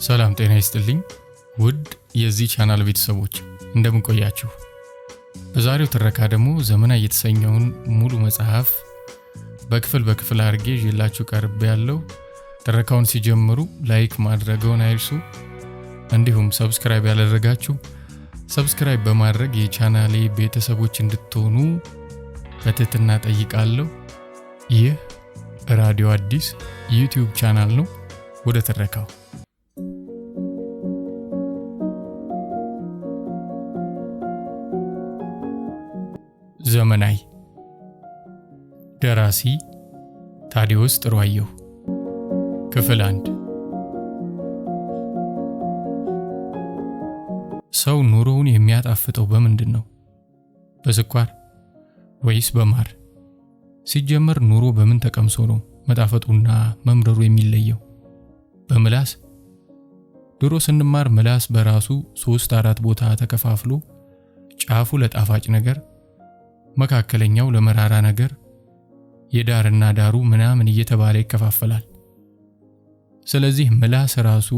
ሰላም ጤና ይስጥልኝ ውድ የዚህ ቻናል ቤተሰቦች እንደምን ቆያችሁ? በዛሬው ትረካ ደግሞ ዘመናዊ የተሰኘውን ሙሉ መጽሐፍ በክፍል አድርጌ ይዤላችሁ ቀርቤያለሁ። ትረካውን ሲጀምሩ ላይክ ማድረግዎን አይርሱ። እንዲሁም ሰብስክራይብ ያላደረጋችሁ ሰብስክራይብ በማድረግ የቻናሌ ቤተሰቦች እንድትሆኑ በትህትና ጠይቃለሁ። ይህ ራዲዮ አዲስ ዩቲዩብ ቻናል ነው። ወደ ትረካው ዘመናዊ ደራሲ ታዲዮስ ጥሩአየሁ። ክፍል 1። ሰው ኑሮውን የሚያጣፍጠው በምንድን ነው? በስኳር ወይስ በማር? ሲጀመር ኑሮ በምን ተቀምሶ ነው መጣፈጡና መምረሩ የሚለየው? በምላስ? ድሮ ስንማር ምላስ በራሱ 3-4 ቦታ ተከፋፍሎ ጫፉ ለጣፋጭ ነገር፣ መካከለኛው ለመራራ ነገር፣ የዳርና ዳሩ ምናምን እየተባለ ይከፋፈላል። ስለዚህ ምላስ ራሱ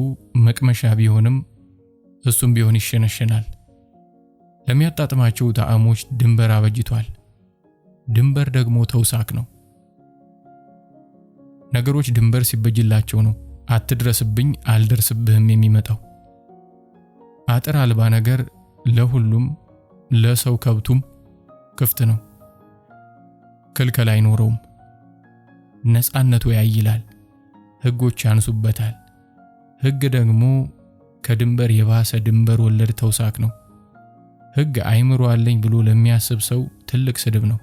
መቅመሻ ቢሆንም እሱም ቢሆን ይሸነሸናል። ለሚያጣጥማቸው ጣዕሞች ድንበር አበጅቷል። ድንበር ደግሞ ተውሳክ ነው። ነገሮች ድንበር ሲበጅላቸው ነው አትድረስብኝ አልደርስብህም የሚመጣው። አጥር አልባ ነገር ለሁሉም ለሰው ከብቱም ክፍት ነው። ክልከል አይኖረውም። ነፃነቱ ያይላል። ሕጎች ያንሱበታል። ሕግ ደግሞ ከድንበር የባሰ ድንበር ወለድ ተውሳክ ነው። ሕግ አይምሮ አለኝ ብሎ ለሚያስብ ሰው ትልቅ ስድብ ነው።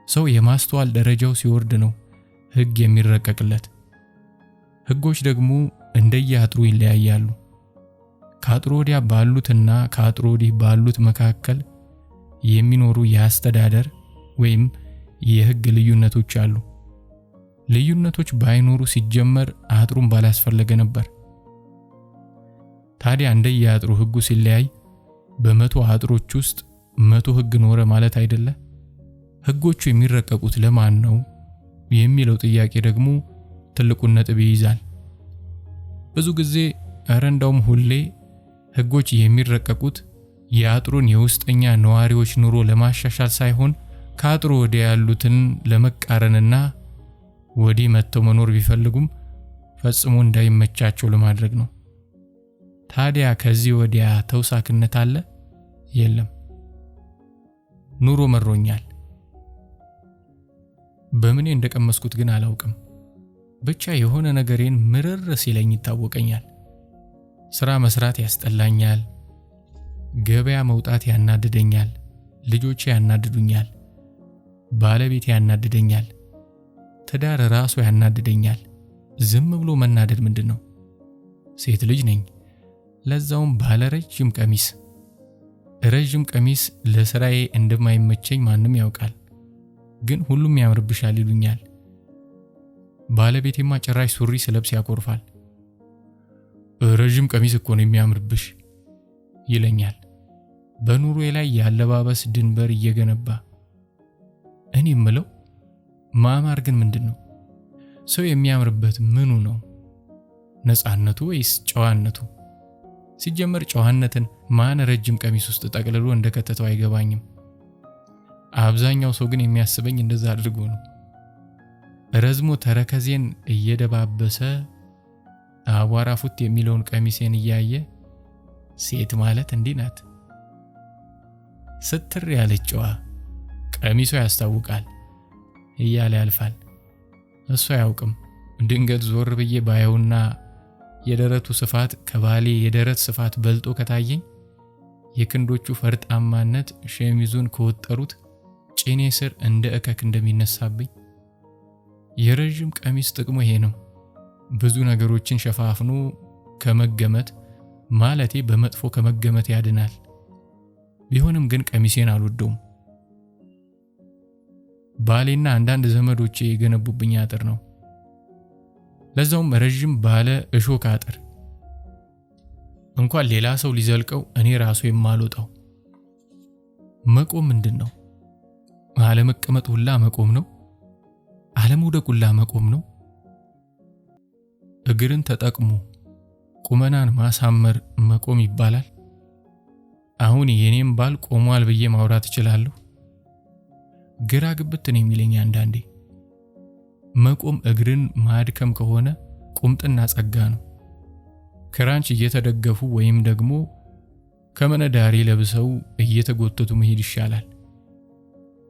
ሰው የማስተዋል ደረጃው ሲወርድ ነው ሕግ የሚረቀቅለት። ሕጎች ደግሞ እንደየአጥሩ ይለያያሉ። ከአጥሩ ወዲያ ባሉትና ከአጥሩ ወዲህ ባሉት መካከል የሚኖሩ የአስተዳደር ወይም የሕግ ልዩነቶች አሉ። ልዩነቶች ባይኖሩ ሲጀመር አጥሩን ባላስፈለገ ነበር። ታዲያ እንደየአጥሩ ሕጉ ሲለያይ በ100 አጥሮች ውስጥ 100 ሕግ ኖረ ማለት አይደለ? ሕጎቹ የሚረቀቁት ለማን ነው የሚለው ጥያቄ ደግሞ ትልቁን ነጥብ ይይዛል። ብዙ ጊዜ እንደውም ሁሌ ሕጎች የሚረቀቁት የአጥሩን የውስጠኛ ነዋሪዎች ኑሮ ለማሻሻል ሳይሆን ከአጥሩ ወዲያ ያሉትን ለመቃረንና ወዲህ መጥተው መኖር ቢፈልጉም ፈጽሞ እንዳይመቻቸው ለማድረግ ነው። ታዲያ ከዚህ ወዲያ ተውሳክነት አለ? የለም። ኑሮ መሮኛል። በምኔ እንደቀመስኩት ግን አላውቅም። ብቻ የሆነ ነገሬን ምርር ሲለኝ ይታወቀኛል። ስራ መስራት ያስጠላኛል። ገበያ መውጣት ያናድደኛል። ልጆቼ ያናድዱኛል። ባለቤቴ ያናድደኛል። ትዳር ራሱ ያናድደኛል። ዝም ብሎ መናደድ ምንድነው? ሴት ልጅ ነኝ፣ ለዛውም ባለ ረጅም ቀሚስ። ረጅም ቀሚስ ለስራዬ እንደማይመቸኝ ማንም ያውቃል። ግን ሁሉም ያምርብሻል ይሉኛል። ባለቤቴማ ጭራሽ ሱሪ ስለብስ ያኮርፋል። ረጅም ቀሚስ እኮ ነው የሚያምርብሽ ይለኛል። በኑሮዬ ላይ ያለባበስ ድንበር እየገነባ እኔ የምለው ማማር ግን ምንድነው? ሰው የሚያምርበት ምኑ ነው? ነፃነቱ ወይስ ጨዋነቱ? ሲጀመር ጨዋነትን ማን ረጅም ቀሚስ ውስጥ ጠቅልሎ እንደከተተው አይገባኝም። አብዛኛው ሰው ግን የሚያስበኝ እንደዛ አድርጎ ነው። ረዝሞ ተረከዜን እየደባበሰ አቧራ ፉት የሚለውን ቀሚሴን እያየ ሴት ማለት እንዲህ ናት ስትር ያለች ጨዋ ቀሚሷ ያስታውቃል እያለ ያልፋል። እሱ አያውቅም። ድንገት ዞር ብዬ ባየውና የደረቱ ስፋት ከባሌ የደረት ስፋት በልጦ ከታየኝ የክንዶቹ ፈርጣማነት ሸሚዙን ከወጠሩት ጭኔ ስር እንደ እከክ እንደሚነሳብኝ። የረጅም ቀሚስ ጥቅሙ ይሄ ነው። ብዙ ነገሮችን ሸፋፍኖ ከመገመት ማለቴ በመጥፎ ከመገመት ያድናል። ቢሆንም ግን ቀሚሴን አልወደውም። ባሌና አንዳንድ ዘመዶቼ የገነቡብኝ አጥር ነው። ለዛውም ረጅም ባለ እሾክ አጥር። እንኳን ሌላ ሰው ሊዘልቀው እኔ ራሱ የማልወጣው። መቆም ምንድነው? አለመቀመጥ ሁላ መቆም ነው። አለመውደቅ ሁላ መቆም ነው። እግርን ተጠቅሞ ቁመናን ማሳመር መቆም ይባላል? አሁን የኔም ባል ቆሟል ብዬ ማውራት እችላለሁ? ግራ ግብት ነው የሚለኝ አንዳንዴ። መቆም እግርን ማድከም ከሆነ ቁምጥና ጸጋ ነው። ክራንች እየተደገፉ ወይም ደግሞ ከመነዳሪ ለብሰው እየተጎተቱ መሄድ ይሻላል።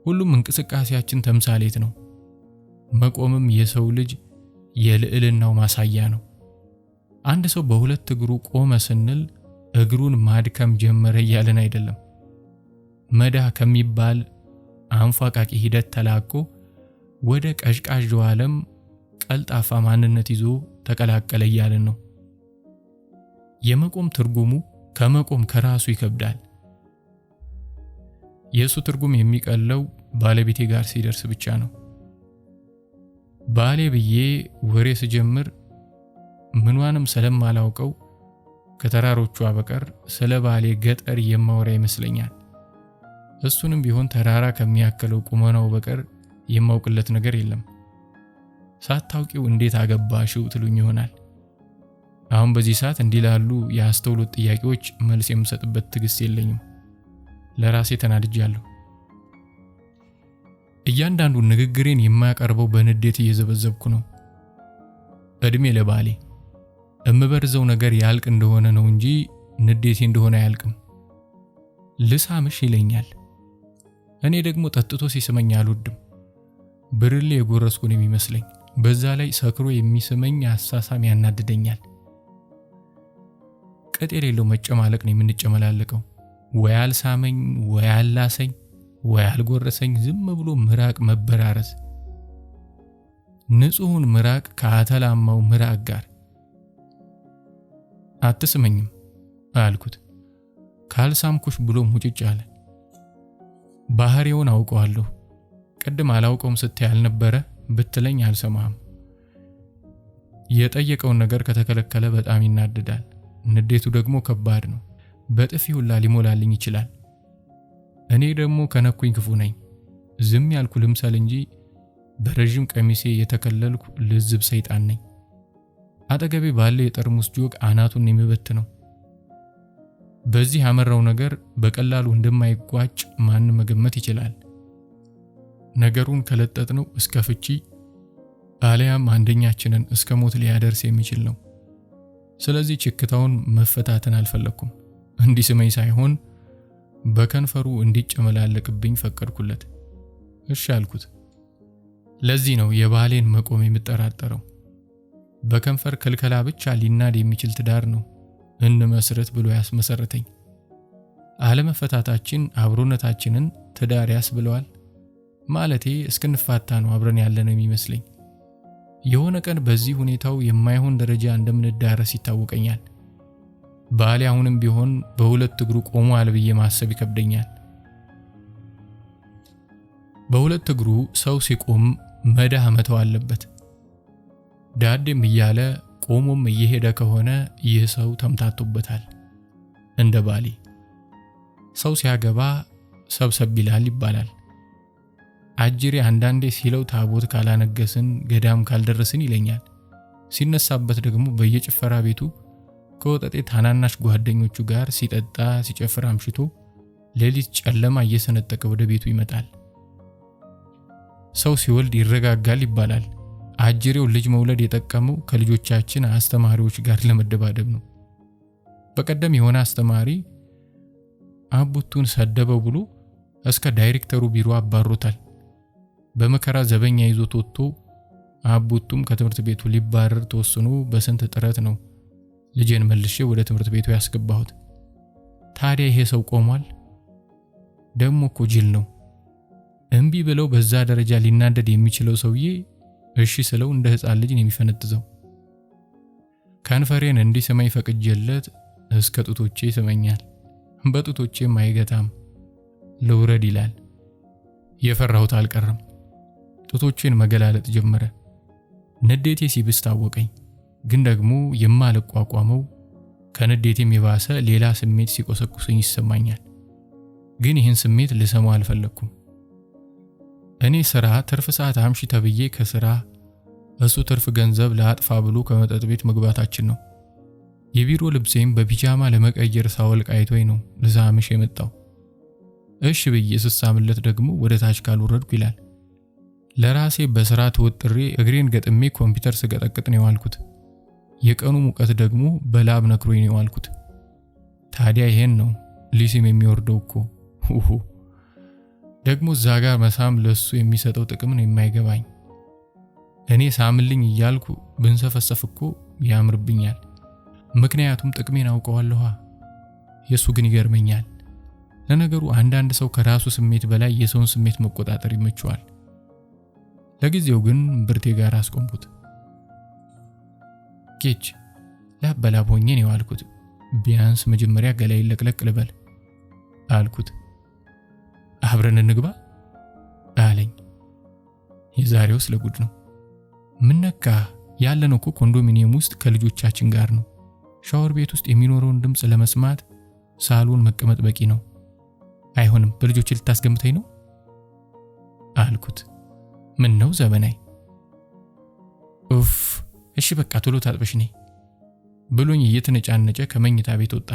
ሁሉም እንቅስቃሴያችን ተምሳሌት ነው። መቆምም የሰው ልጅ የልዕልናው ማሳያ ነው። አንድ ሰው በሁለት እግሩ ቆመ ስንል እግሩን ማድከም ጀመረ እያልን አይደለም። መዳህ ከሚባል አንፏቃቂ ሂደት ተላቆ ወደ ቀዥቃዣው ዓለም ቀልጣፋ ማንነት ይዞ ተቀላቀለ እያልን ነው። የመቆም ትርጉሙ ከመቆም ከራሱ ይከብዳል። የሱ ትርጉም የሚቀለው ባለቤቴ ጋር ሲደርስ ብቻ ነው። ባሌ ብዬ ወሬ ስጀምር ምንዋንም ስለማላውቀው ከተራሮቹ በቀር ስለ ባሌ ገጠር የማወራ ይመስለኛል። እሱንም ቢሆን ተራራ ከሚያከለው ቁመናው በቀር የማውቅለት ነገር የለም። ሳታውቂው እንዴት አገባሽው ትሉኝ ይሆናል። አሁን በዚህ ሰዓት እንዲላሉ የአስተውሎት ጥያቄዎች መልስ የምሰጥበት ትግስት የለኝም። ለራሴ ተናድጃለሁ። እያንዳንዱ ንግግሬን የማያቀርበው በንዴት እየዘበዘብኩ ነው። እድሜ ለባሌ እምበርዘው ነገር ያልቅ እንደሆነ ነው እንጂ ንዴቴ እንደሆነ አያልቅም። ልሳምሽ ይለኛል። እኔ ደግሞ ጠጥቶ ሲስመኝ አልወድም። ብርሌ የጎረስኩን የሚመስለኝ፣ በዛ ላይ ሰክሮ የሚስመኝ አሳሳም ያናድደኛል። ቅጥ የሌለው መጨማለቅ ነው የምንጨመላለቀው። ወይ አልሳመኝ፣ ወይ አላሰኝ፣ ወይ አልጎረሰኝ፣ ዝም ብሎ ምራቅ መበራረስ። ንጹሑን ምራቅ ከአተላማው ምራቅ ጋር። አትስመኝም አልኩት። ካልሳምኩሽ ብሎ ሙጭጭ አለ። ባህሪውን አውቀዋለሁ። ቅድም አላውቀውም ስትይ አልነበረ ብትለኝ አልሰማህም። የጠየቀውን ነገር ከተከለከለ በጣም ይናደዳል። ንዴቱ ደግሞ ከባድ ነው። በጥፊ ሁላ ሊሞላልኝ ይችላል። እኔ ደግሞ ከነኩኝ ክፉ ነኝ። ዝም ያልኩ ልምሰል እንጂ በረጅም ቀሚሴ የተከለልኩ ልዝብ ሰይጣን ነኝ። አጠገቤ ባለ የጠርሙስ ጆግ አናቱን የሚበትነው። በዚህ ያመራው ነገር በቀላሉ እንደማይቋጭ ማን መገመት ይችላል። ነገሩን ከለጠጥነው እስከ ፍቺ አለያም አንደኛችንን እስከ ሞት ሊያደርስ የሚችል ነው። ስለዚህ ችክታውን መፈታተን አልፈለኩም። እንዲስመኝ ሳይሆን በከንፈሩ እንዲጨመላለቅብኝ ፈቀድኩለት። እሺ አልኩት። ለዚህ ነው የባሌን መቆም የምጠራጠረው። በከንፈር ክልከላ ብቻ ሊናድ የሚችል ትዳር ነው እንመስረት ብሎ ያስመሰረተኝ። አለመፈታታችን አብሮነታችንን ትዳር ያስብለዋል። ማለቴ እስክንፋታ ነው አብረን ያለነው የሚመስለኝ። የሆነ ቀን በዚህ ሁኔታው የማይሆን ደረጃ እንደምንዳረስ ይታወቀኛል። ባሌ አሁንም ቢሆን በሁለት እግሩ ቆሟል ብዬ ማሰብ ይከብደኛል። በሁለት እግሩ ሰው ሲቆም መዳህ መተው አለበት። ዳዴም እያለ ቆሞም እየሄደ ከሆነ ይህ ሰው ተምታቶበታል። እንደ ባሌ ሰው ሲያገባ ሰብሰብ ይላል ይባላል። አጅሬ አንዳንዴ ሲለው ታቦት ካላነገስን ገዳም ካልደረስን ይለኛል። ሲነሳበት ደግሞ በየጭፈራ ቤቱ ከወጠጤ ታናናሽ ጓደኞቹ ጋር ሲጠጣ ሲጨፍር አምሽቶ ሌሊት ጨለማ እየሰነጠቀ ወደ ቤቱ ይመጣል። ሰው ሲወልድ ይረጋጋል ይባላል። አጅሬው ልጅ መውለድ የጠቀመው ከልጆቻችን አስተማሪዎች ጋር ለመደባደብ ነው። በቀደም የሆነ አስተማሪ አቡቱን ሰደበው ብሎ እስከ ዳይሬክተሩ ቢሮ አባሮታል። በመከራ ዘበኛ ይዞት ወጥቶ አቡቱም ከትምህርት ቤቱ ሊባረር ተወስኖ በስንት ጥረት ነው ልጄን መልሼ ወደ ትምህርት ቤቱ ያስገባሁት። ታዲያ ይሄ ሰው ቆሟል? ደሞ እኮ ጅል ነው። እምቢ ብለው በዛ ደረጃ ሊናደድ የሚችለው ሰውዬ እሺ ስለው እንደ ሕፃን ልጅ ነው የሚፈነጥዘው። ከንፈሬን እንዲስመኝ ፈቅጄለት እስከ ጡቶቼ ይስመኛል። በጡቶቼም አይገታም። ልውረድ ይላል። የፈራሁት አልቀረም። ጡቶቼን መገላለጥ ጀመረ። ንዴቴ ሲብስ ታወቀኝ። ግን ደግሞ የማልቋቋመው ከንዴቴም የባሰ ሌላ ስሜት ሲቆሰቁሰኝ ይሰማኛል። ግን ይህን ስሜት ልሰማው አልፈለኩም። እኔ ስራ ትርፍ ሰዓት አምሺ ተብዬ ከስራ እሱ ትርፍ ገንዘብ ለአጥፋ ብሎ ከመጠጥ ቤት መግባታችን ነው። የቢሮ ልብሴም በፒጃማ ለመቀየር ሳወልቅ አይቶኝ ነው ልሳምሽ የመጣው። እሺ ብዬ ስሳምለት ደግሞ ወደ ታች ካልወረድኩ ይላል። ለራሴ በስራ ተወጥሬ እግሬን ገጥሜ ኮምፒውተር ስገጠቅጥ ነው የዋልኩት። የቀኑ ሙቀት ደግሞ በላብ ነክሮኝ ነው የዋልኩት። ታዲያ ይሄን ነው ሊሲም የሚወርደው እኮ። ደግሞ እዛ ጋር መሳም ለሱ የሚሰጠው ጥቅም ነው የማይገባኝ። እኔ ሳምልኝ እያልኩ ብንሰፈሰፍ እኮ ያምርብኛል። ምክንያቱም ጥቅሜን አውቀዋለሁ። የሱ ግን ይገርመኛል። ለነገሩ አንዳንድ ሰው ከራሱ ስሜት በላይ የሰውን ስሜት መቆጣጠር ይመቸዋል። ለጊዜው ግን ብርቴ ጋር አስቆምኩት። ኬች ላበላብ ሆኜ ነው ያልኩት። ቢያንስ መጀመሪያ ገላይ ለቅለቅ ልበል አልኩት። አብረን እንግባ አለኝ። የዛሬው ስለጉድ ነው። ምን ነካ? ያለነው እኮ ኮንዶሚኒየም ውስጥ ከልጆቻችን ጋር ነው። ሻወር ቤት ውስጥ የሚኖረውን ድምጽ ለመስማት ሳሎን መቀመጥ በቂ ነው። አይሆንም፣ በልጆች ልታስገምተኝ ነው አልኩት። ምን ነው ዘበናይ? ኡፍ እሺ በቃ ቶሎ ታጥበሽ ነይ ብሎኝ እየተነጫነጨ ከመኝታ ቤት ወጣ።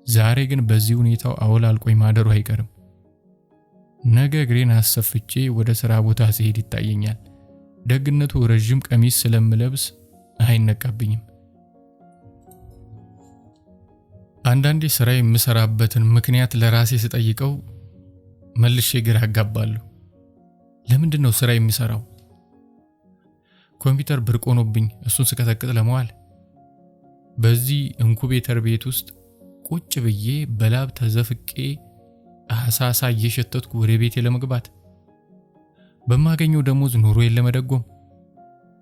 ዛሬ ግን በዚህ ሁኔታው አወላልቆኝ ማደሩ አይቀርም። ነገ እግሬን አሰፍቼ ወደ ስራ ቦታ ሲሄድ ይታየኛል። ደግነቱ ረጅም ቀሚስ ስለምለብስ አይነቃብኝም። አንዳንዴ ስራ የምሰራበትን ምክንያት ለራሴ ስጠይቀው መልሼ ግራ አጋባለሁ። ለምንድን ነው ስራ የሚሰራው? ኮምፒውተር ብርቅ ሆኖብኝ እሱን ስቀጠቅጥ ለመዋል? በዚህ ኢንኩቤተር ቤት ውስጥ ቁጭ ብዬ በላብ ተዘፍቄ አሳሳ እየሸተትኩ ወደ ቤቴ ለመግባት? በማገኘው ደሞዝ ኑሮዬን ለመደጎም?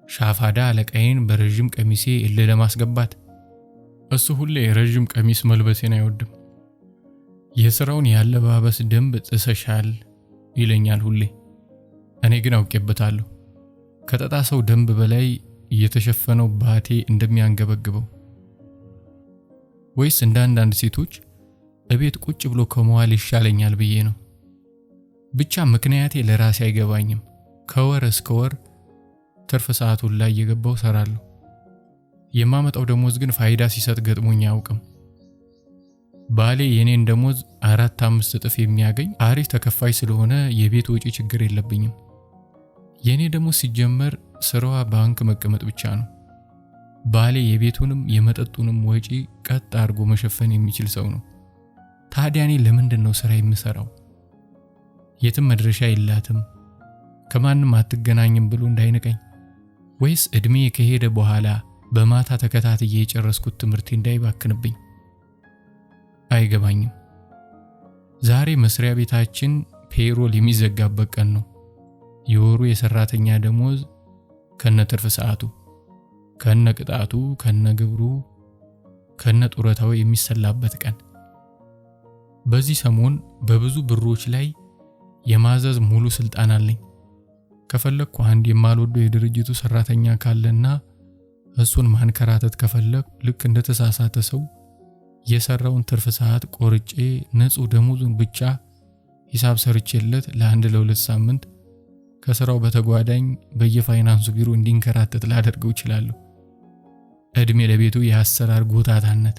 ሻፋዳ አለቃዬን በረጅም ቀሚሴ እልህ ለማስገባት? እሱ ሁሌ ረጅም ቀሚስ መልበሴን አይወድም። የሥራውን ያለባበስ ደንብ ጥሰሻል ይለኛል ሁሌ። እኔ ግን አውቄበታለሁ ከጠጣ ሰው ደንብ በላይ እየተሸፈነው ባቴ እንደሚያንገበግበው። ወይስ እንደ አንዳንድ ሴቶች እቤት ቁጭ ብሎ ከመዋል ይሻለኛል ብዬ ነው። ብቻ ምክንያቴ ለራሴ አይገባኝም። ከወር እስከ ወር ትርፍ ሰዓቱን ላይ እየገባው ሰራለሁ። የማመጣው ደሞዝ ግን ፋይዳ ሲሰጥ ገጥሞኝ አያውቅም። ባሌ የኔን ደሞዝ 4-5 እጥፍ የሚያገኝ አሪፍ ተከፋይ ስለሆነ የቤት ወጪ ችግር የለብኝም። የኔ ደሞዝ ሲጀመር ስራዋ ባንክ መቀመጥ ብቻ ነው። ባሌ የቤቱንም የመጠጡንም ወጪ ቀጥ አድርጎ መሸፈን የሚችል ሰው ነው። ታዲያ እኔ ለምንድን ነው ስራ የምሰራው? የትም መድረሻ የላትም ከማንም አትገናኝም ብሎ እንዳይነቀኝ? ወይስ እድሜ ከሄደ በኋላ በማታ ተከታትዬ የጨረስኩት ትምህርቴ እንዳይባክንብኝ? አይገባኝም። ዛሬ መስሪያ ቤታችን ፔሮል የሚዘጋበት ቀን ነው። የወሩ የሰራተኛ ደሞዝ ከነትርፍ ሰዓቱ፣ ከነቅጣቱ፣ ከነግብሩ፣ ከነጡረታው የሚሰላበት ቀን። በዚህ ሰሞን በብዙ ብሮች ላይ የማዘዝ ሙሉ ስልጣን አለኝ። ከፈለኩ አንድ የማልወደው የድርጅቱ ሰራተኛ ካለና እሱን ማንከራተት ከፈለኩ ልክ እንደተሳሳተ ሰው የሰራውን ትርፍ ሰዓት ቆርጬ ንጹህ ደሞዙን ብቻ ሂሳብ ሰርቼለት ለ1-2 ሳምንት ከስራው በተጓዳኝ በየፋይናንሱ ቢሮ እንዲንከራተት ላደርገው እችላለሁ። እድሜ ለቤቱ የአሰራር ጎታታነት።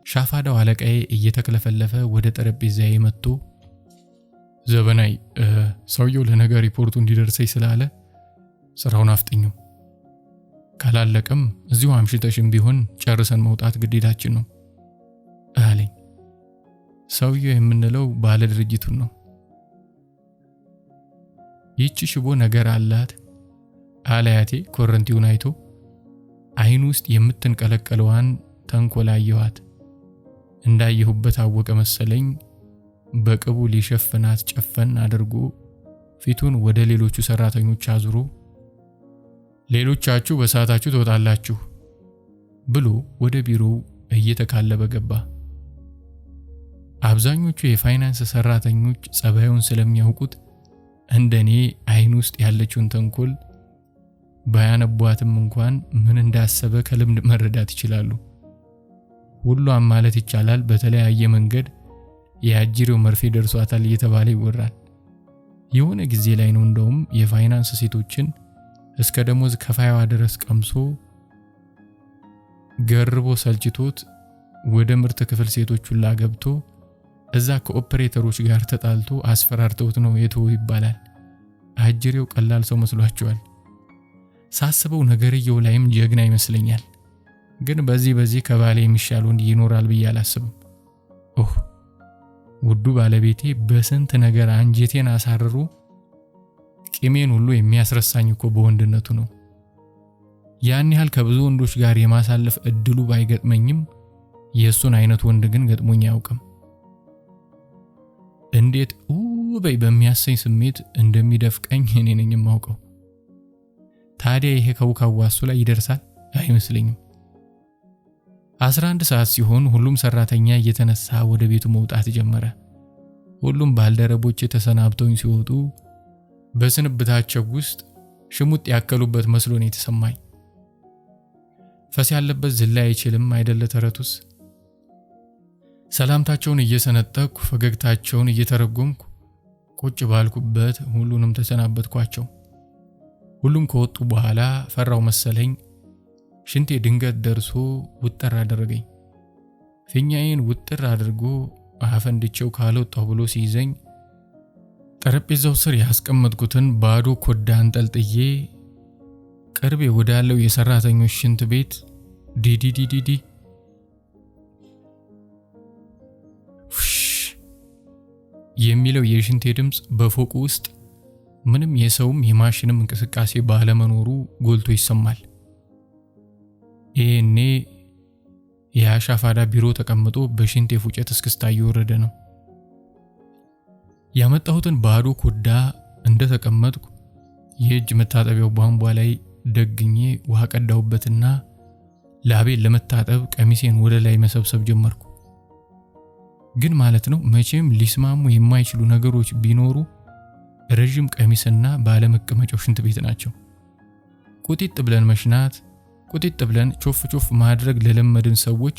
ሻፋዳው አለቃዬ እየተክለፈለፈ ወደ ጠረጴዛዬ መጥቶ ዘበናይ ሰውየው ለነገ ሪፖርቱ እንዲደርሰኝ ስላለ ስራውን አፍጥኙ፣ ካላለቀም እዚሁ አምሽተሽም ቢሆን ጨርሰን መውጣት ግዴታችን ነው አለኝ። ሰውየው የምንለው ባለ ድርጅቱን ነው። ይህች ሽቦ ነገር አላት አለያቴ ኮረንቲውን አይቶ አይኑ ውስጥ የምትንቀለቀለዋን ተንኮላየዋት። እንዳየሁበት አወቀ መሰለኝ። በቅቡ ሊሸፍናት ጨፈን አድርጎ ፊቱን ወደ ሌሎቹ ሰራተኞች አዙሮ ሌሎቻችሁ በሰዓታችሁ ትወጣላችሁ ብሎ ወደ ቢሮው እየተካለበ ገባ። አብዛኞቹ የፋይናንስ ሰራተኞች ጸባዩን ስለሚያውቁት እንደኔ አይን ውስጥ ያለችውን ተንኮል ባያነቧትም እንኳን ምን እንዳሰበ ከልምድ መረዳት ይችላሉ። ሁሉም ማለት ይቻላል በተለያየ መንገድ የአጅሬው መርፌ ደርሷታል እየተባለ ይወራል። የሆነ ጊዜ ላይ ነው እንደውም የፋይናንስ ሴቶችን እስከ ደሞዝ ከፋይዋ ድረስ ቀምሶ ገርቦ ሰልችቶት ወደ ምርት ክፍል ሴቶቹን ላገብቶ እዛ ከኦፕሬተሮች ጋር ተጣልቶ አስፈራርተውት ነው የተወው ይባላል። አጅሬው ቀላል ሰው መስሏቸዋል። ሳስበው ነገርየው ላይም ጀግና ይመስለኛል። ግን በዚህ ከባሌ የሚሻል ወንድ ይኖራል ብዬ አላስብም። ውዱ ባለቤቴ በስንት ነገር አንጀቴን አሳርሮ ቂሜን ሁሉ የሚያስረሳኝ እኮ በወንድነቱ ነው። ያን ያህል ከብዙ ወንዶች ጋር የማሳለፍ እድሉ ባይገጥመኝም የሱን አይነት ወንድ ግን ገጥሞኝ አያውቅም። እንዴት በይ በሚያሰኝ ስሜት እንደሚደፍቀኝ እኔ ነኝ የማውቀው። ታዲያ ይሄ ከውካዋ እሱ ላይ ይደርሳል አይመስለኝም። 11 ሰዓት ሲሆን ሁሉም ሰራተኛ እየተነሳ ወደ ቤቱ መውጣት ጀመረ። ሁሉም ባልደረቦች ተሰናብተውኝ ሲወጡ በስንብታቸው ውስጥ ሽሙጥ ያከሉበት መስሎ ነው የተሰማኝ። ፈስ ያለበት ዝላይ አይችልም አይደለ ተረቱስ። ሰላምታቸውን እየሰነጠቅኩ ፈገግታቸውን እየተረጎምኩ ቁጭ ባልኩበት ሁሉንም ተሰናበትኳቸው። ሁሉም ከወጡ በኋላ ፈራው መሰለኝ ሽንቴ ድንገት ደርሶ ውጥር አደረገኝ። ፊኛዬን ውጥር አድርጎ አፈንድቼው ካልወጣሁ ብሎ ሲይዘኝ ጠረጴዛው ስር ያስቀመጥኩትን ባዶ ኮዳ አንጠልጥዬ ቅርቤ ወዳለው የሰራተኞች ሽንት ቤት ዲዲዲዲዲ የሚለው የሽንቴ ድምፅ በፎቁ ውስጥ ምንም የሰውም የማሽንም እንቅስቃሴ ባለመኖሩ ጎልቶ ይሰማል። ይሄኔ የአሻፋዳ ቢሮ ተቀምጦ በሽንቴ ፉጨት እስክስታ እየወረደ ነው። ያመጣሁትን ባዶ ኮዳ እንደተቀመጥኩ የእጅ መታጠቢያው ቧንቧ ላይ ደግኜ ውሃ ቀዳሁበትና ላቤን ለመታጠብ ቀሚሴን ወደ ላይ መሰብሰብ ጀመርኩ። ግን ማለት ነው መቼም ሊስማሙ የማይችሉ ነገሮች ቢኖሩ ረጅም ቀሚስና ባለመቀመጫው ሽንት ቤት ናቸው። ቁጢጥ ብለን መሽናት፣ ቁጢጥ ብለን ቾፍ ማድረግ ለለመድን ሰዎች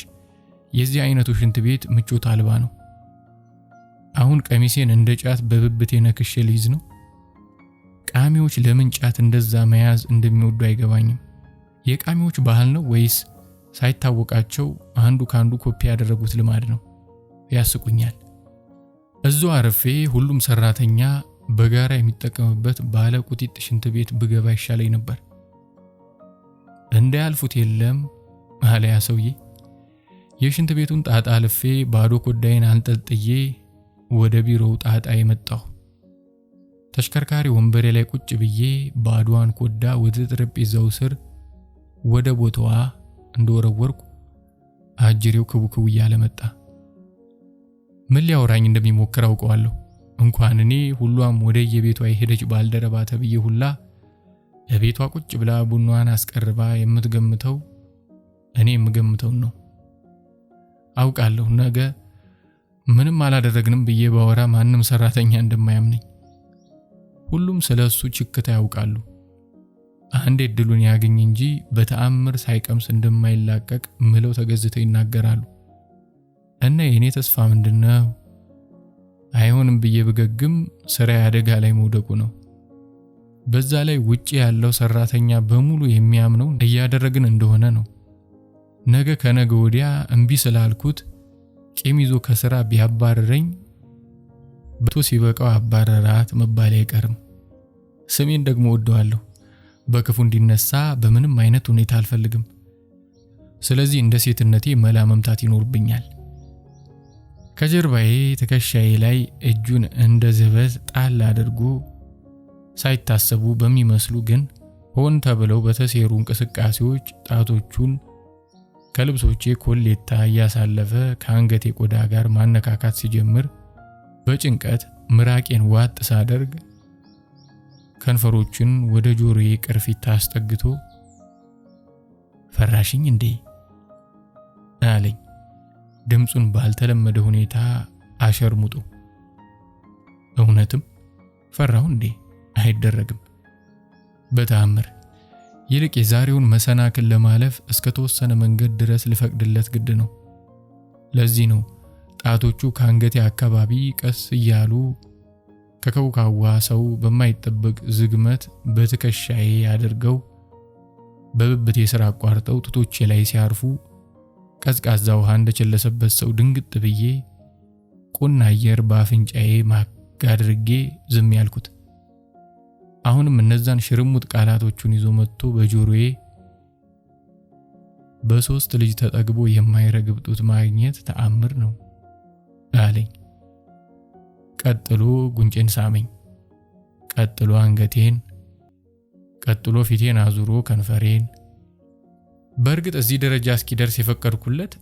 የዚህ አይነቱ ሽንት ቤት ምቾት አልባ ነው። አሁን ቀሚሴን እንደ ጫት በብብቴ ነክሼ ልይዝ ነው። ቃሚዎች ለምን ጫት እንደዛ መያዝ እንደሚወዱ አይገባኝም። የቃሚዎች ባህል ነው ወይስ ሳይታወቃቸው አንዱ ካንዱ ኮፒ ያደረጉት ልማድ ነው? ያስቁኛል። እዛው አርፌ ሁሉም ሰራተኛ በጋራ የሚጠቀምበት ባለ ቁጢጥ ሽንት ቤት ብገባ ይሻለኝ ነበር። እንዳያልፉት የለም አለ ያ ሰውዬ። የሽንት ቤቱን ጣጣ አልፌ ባዶ ኮዳዬን አንጠልጥዬ ወደ ቢሮው ጣጣ የመጣሁ። ተሽከርካሪ ወንበሬ ላይ ቁጭ ብዬ ባዶዋን ኮዳ ወደ ጠረጴዛው ስር ወደ ቦታዋ እንደወረወርኩ አጅሬው ክቡክቡ እያለ መጣ። ምን ሊያወራኝ እንደሚሞክር አውቀዋለሁ። እንኳን እኔ ሁሏም ወደ የቤቷ የሄደች ባልደረባ ተብዬ ሁላ ለቤቷ ቁጭ ብላ ቡናዋን አስቀርባ የምትገምተው እኔ የምገምተው ነው። አውቃለሁ ነገ ምንም አላደረግንም ብዬ ባወራ ማንም ሰራተኛ እንደማያምነኝ። ሁሉም ስለሱ ችክታ ያውቃሉ። አንዴ እድሉን ያገኝ እንጂ በተአምር ሳይቀምስ እንደማይላቀቅ ምለው ተገዝተው ይናገራሉ። እና የኔ ተስፋ ምንድነው? አይሆንም ብዬ ብገግም ስራ አደጋ ላይ መውደቁ ነው። በዛ ላይ ውጪ ያለው ሰራተኛ በሙሉ የሚያምነው እያደረግን እንደሆነ ነው። ነገ ከነገ ወዲያ እንቢ ስላልኩት ቂም ይዞ ከስራ ቢያባረረኝ በቶ ሲበቃው አባረራት መባል አይቀርም። ስሜን ደግሞ ወደዋለሁ። በክፉ እንዲነሳ በምንም አይነት ሁኔታ አልፈልግም። ስለዚህ እንደ ሴትነቴ መላ መምታት ይኖርብኛል። ከጀርባዬ ትከሻዬ ላይ እጁን እንደ ዘበት ጣል አድርጎ ሳይታሰቡ በሚመስሉ ግን ሆን ተብለው በተሴሩ እንቅስቃሴዎች ጣቶቹን ከልብሶቼ ኮሌታ እያሳለፈ ከአንገቴ ቆዳ ጋር ማነካካት ሲጀምር በጭንቀት ምራቄን ዋጥ ሳደርግ ከንፈሮቹን ወደ ጆሮዬ ቅርፊት አስጠግቶ ፈራሽኝ እንዴ አለኝ። ድምጹን ባልተለመደ ሁኔታ አሸርሙጡ። እውነትም ፈራሁ እንዴ? አይደረግም በተአምር። ይልቅ የዛሬውን መሰናክል ለማለፍ እስከ ተወሰነ መንገድ ድረስ ልፈቅድለት ግድ ነው። ለዚህ ነው ጣቶቹ ከአንገቴ አካባቢ ቀስ እያሉ ከከውካዋ ሰው በማይጠበቅ ዝግመት በትከሻዬ አድርገው በብብቴ ስር አቋርጠው ጡቶቼ ላይ ሲያርፉ ቀዝቃዛ ውሃ እንደቸለሰበት ሰው ድንግጥ ብዬ ቁና አየር በአፍንጫዬ ማግ አድርጌ ዝም ያልኩት። አሁንም እነዛን ሽርሙጥ ቃላቶቹን ይዞ መጥቶ በጆሮዬ በሶስት ልጅ ተጠግቦ የማይረግብ ጡት ማግኘት ተአምር ነው አለኝ። ቀጥሎ ጉንጬን ሳመኝ፣ ቀጥሎ አንገቴን፣ ቀጥሎ ፊቴን አዙሮ ከንፈሬን። በእርግጥ እዚህ ደረጃ እስኪደርስ የፈቀድኩለት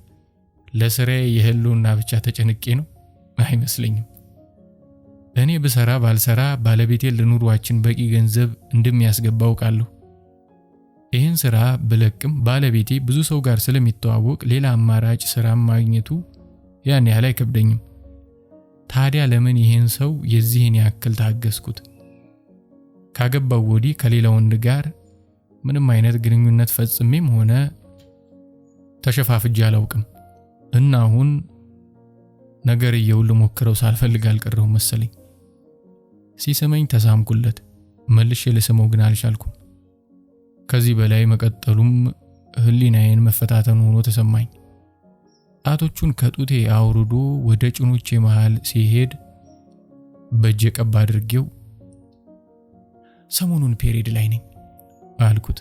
ለስራዬ የህልውና ብቻ ተጨንቄ ነው አይመስለኝም። እኔ ብሰራ ባልሰራ ባለቤቴን ለኑሯችን በቂ ገንዘብ እንደሚያስገባው አውቃለሁ። ይህን ስራ ብለቅም ባለቤቴ ብዙ ሰው ጋር ስለሚተዋወቅ ሌላ አማራጭ ስራ ማግኘቱ ያን ያህል አይከብደኝም። ታዲያ ለምን ይህን ሰው የዚህን ያክል ታገስኩት? ካገባው ወዲህ ከሌላ ወንድ ጋር ምንም አይነት ግንኙነት ፈጽሜም ሆነ ተሸፋፍጄ አላውቅም እና አሁን ነገርየውን ልሞክረው ሳልፈልግ አልቀረሁም መሰለኝ። ሲሰመኝ ተሳምኩለት፣ መልሼ ልስመው ግን አልቻልኩም። ከዚህ በላይ መቀጠሉም ህሊናዬን መፈታተን ሆኖ ተሰማኝ። ጣቶቹን ከጡቴ አውርዶ ወደ ጭኖቼ መሃል ሲሄድ በእጄ ቀባ አድርጌው ሰሞኑን ፔሪድ ላይ ነኝ አልኩት።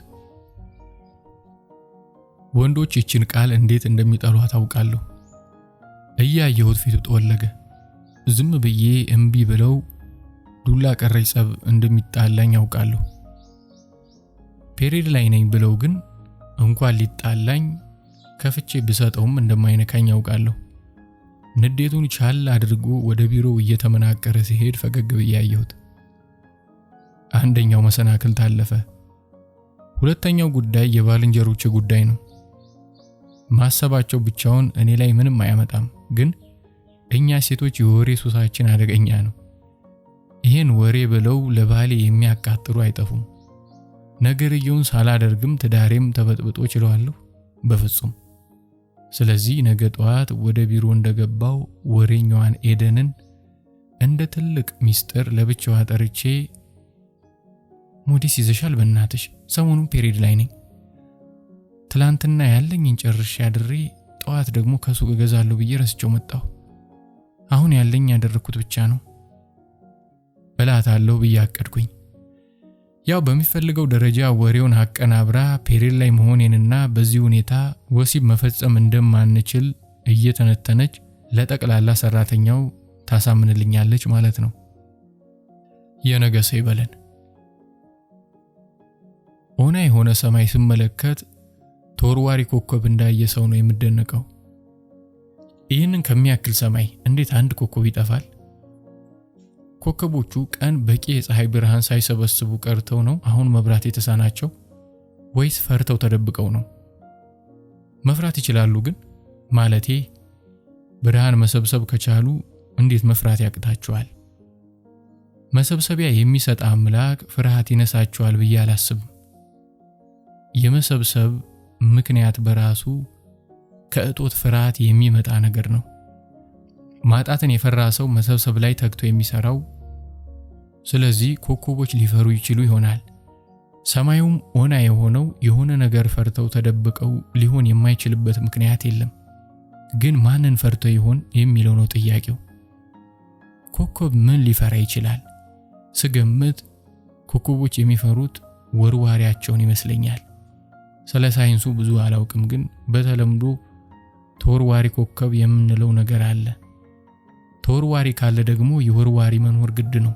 ወንዶች ይችን ቃል እንዴት እንደሚጠሏት አውቃለሁ። እያየሁት ፊቱ ጠወለገ። ዝም ብዬ እምቢ ብለው ዱላ ቀረች ጸብ እንደሚጣላኝ አውቃለሁ። ፔሪድ ላይ ነኝ ብለው ግን እንኳን ሊጣላኝ ከፍቼ ብሰጠውም እንደማይነካኝ አውቃለሁ። ንዴቱን ቻል አድርጎ ወደ ቢሮው እየተመናቀረ ሲሄድ ፈገግ ብዬ አየሁት። አንደኛው መሰናክል ታለፈ። ሁለተኛው ጉዳይ የባልንጀሮቼ ጉዳይ ነው። ማሰባቸው ብቻውን እኔ ላይ ምንም አያመጣም፣ ግን እኛ ሴቶች የወሬ ሱሳችን አደገኛ ነው። ይሄን ወሬ ብለው ለባሌ የሚያቃጥሩ አይጠፉም። ነገርየውን ሳላደርግም ትዳሬም ተበጥብጦ ችለዋለሁ? በፍጹም። ስለዚህ ነገ ጠዋት ወደ ቢሮ እንደገባው ወሬኛዋን ኤደንን እንደ ትልቅ ሚስጥር ለብቻዋ ጠርቼ ሞዲስ ይዘሻል በእናትሽ፣ ሰሞኑን ፔሪድ ላይ ነኝ። ትላንትና ያለኝን ጨርሼ አድሬ ጠዋት ደግሞ ከሱቅ እገዛለሁ ብዬ ረስቼው መጣሁ። አሁን ያለኝ ያደረኩት ብቻ ነው እላታለሁ ብዬ አቀድኩኝ። ያው በሚፈልገው ደረጃ ወሬውን አቀናብራ ፔሪድ ላይ መሆኔንና በዚህ ሁኔታ ወሲብ መፈጸም እንደማንችል እየተነተነች ለጠቅላላ ሰራተኛው ታሳምንልኛለች ማለት ነው። የነገ ሰው ይበለን። ኦና የሆነ ሰማይ ስመለከት ተወርዋሪ ኮከብ እንዳየ ሰው ነው የምደነቀው። ይህንን ከሚያክል ሰማይ እንዴት አንድ ኮከብ ይጠፋል? ኮከቦቹ ቀን በቂ የፀሐይ ብርሃን ሳይሰበስቡ ቀርተው ነው አሁን መብራት የተሳናቸው ወይስ ፈርተው ተደብቀው ነው? መፍራት ይችላሉ ግን ማለቴ ብርሃን መሰብሰብ ከቻሉ እንዴት መፍራት ያቅታቸዋል? መሰብሰቢያ የሚሰጥ አምላክ ፍርሃት ይነሳቸዋል ብዬ አላስብም። የመሰብሰብ ምክንያት በራሱ ከእጦት ፍርሃት የሚመጣ ነገር ነው። ማጣትን የፈራ ሰው መሰብሰብ ላይ ተግቶ የሚሰራው። ስለዚህ ኮከቦች ሊፈሩ ይችሉ ይሆናል። ሰማዩም ኦና የሆነው የሆነ ነገር ፈርተው ተደብቀው ሊሆን የማይችልበት ምክንያት የለም። ግን ማንን ፈርተው ይሆን የሚለው ነው ጥያቄው። ኮከብ ምን ሊፈራ ይችላል? ስገምት ኮከቦች የሚፈሩት ወርዋሪያቸውን ይመስለኛል። ስለ ሳይንሱ ብዙ አላውቅም፣ ግን በተለምዶ ተወርዋሪ ኮከብ የምንለው ነገር አለ። ተወርዋሪ ካለ ደግሞ የወርዋሪ መኖር ግድ ነው።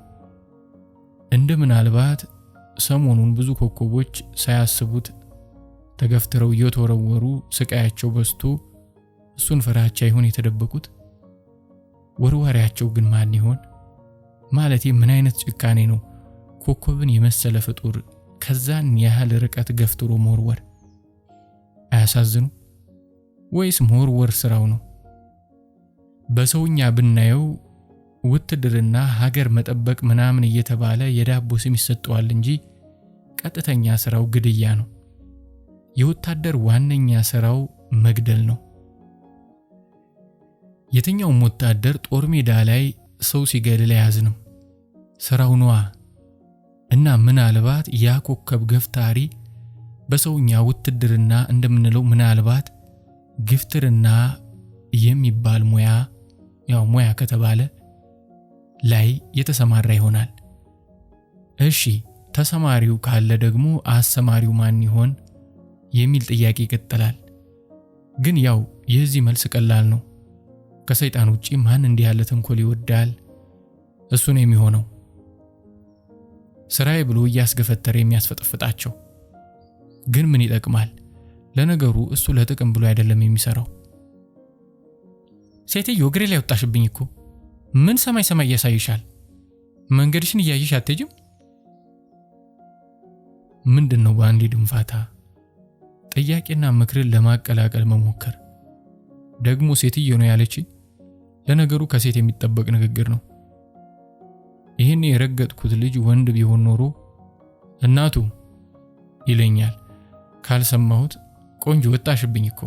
እንደ ምናልባት ሰሞኑን ብዙ ኮከቦች ሳያስቡት ተገፍትረው እየተወረወሩ ስቃያቸው በዝቶ እሱን ፍራቻ ይሆን የተደበቁት? ወርዋሪያቸው ግን ማን ይሆን? ማለቴ ምን አይነት ጭካኔ ነው ኮከብን የመሰለ ፍጡር ከዛን ያህል ርቀት ገፍትሮ መወርወር? አያሳዝኑ? ወይስ መወርወር ስራው ነው? በሰውኛ ብናየው ውትድርና ሀገር መጠበቅ ምናምን እየተባለ የዳቦ ስም ይሰጠዋል እንጂ ቀጥተኛ ስራው ግድያ ነው። የወታደር ዋነኛ ስራው መግደል ነው። የትኛውም ወታደር ጦር ሜዳ ላይ ሰው ሲገድል አያዝንም፣ ስራው ነዋ። እና ምናልባት ያ ኮከብ ገፍታሪ በሰውኛ ውትድርና እንደምንለው ምናልባት ግፍትርና የሚባል ሙያ ከተባለ ላይ የተሰማራ ይሆናል። እሺ ተሰማሪው ካለ ደግሞ አሰማሪው ማን ይሆን የሚል ጥያቄ ይቀጥላል። ግን የዚህ መልስ ቀላል ነው። ከሰይጣን ውጪ ማን እንዲህ ያለ ተንኮል ይወዳል? እሱ ነው የሚሆነው። ስራዬ ብሎ እያስገፈተረ የሚያስፈጥፍጣቸው። ግን ምን ይጠቅማል? ለነገሩ እሱ ለጥቅም ብሎ አይደለም የሚሰራው። ሴትዮ እግሬ ላይ ወጣሽብኝ እኮ። ምን ሰማይ እያሳይሻል? መንገድሽን እያየሽ አትሄጂም? ምንድነው በአንዴ ድንፋታ? ጥያቄና ምክርን ለማቀላቀል መሞከር። ደግሞ ሴትዮ ነው ያለችኝ። ለነገሩ ከሴት የሚጠበቅ ንግግር ነው። ይህን የረገጥኩት ልጅ ወንድ ቢሆን ኖሮ እናቱ ይለኛል። ካልሰማሁት ቆንጆ ወጣሽብኝ እኮ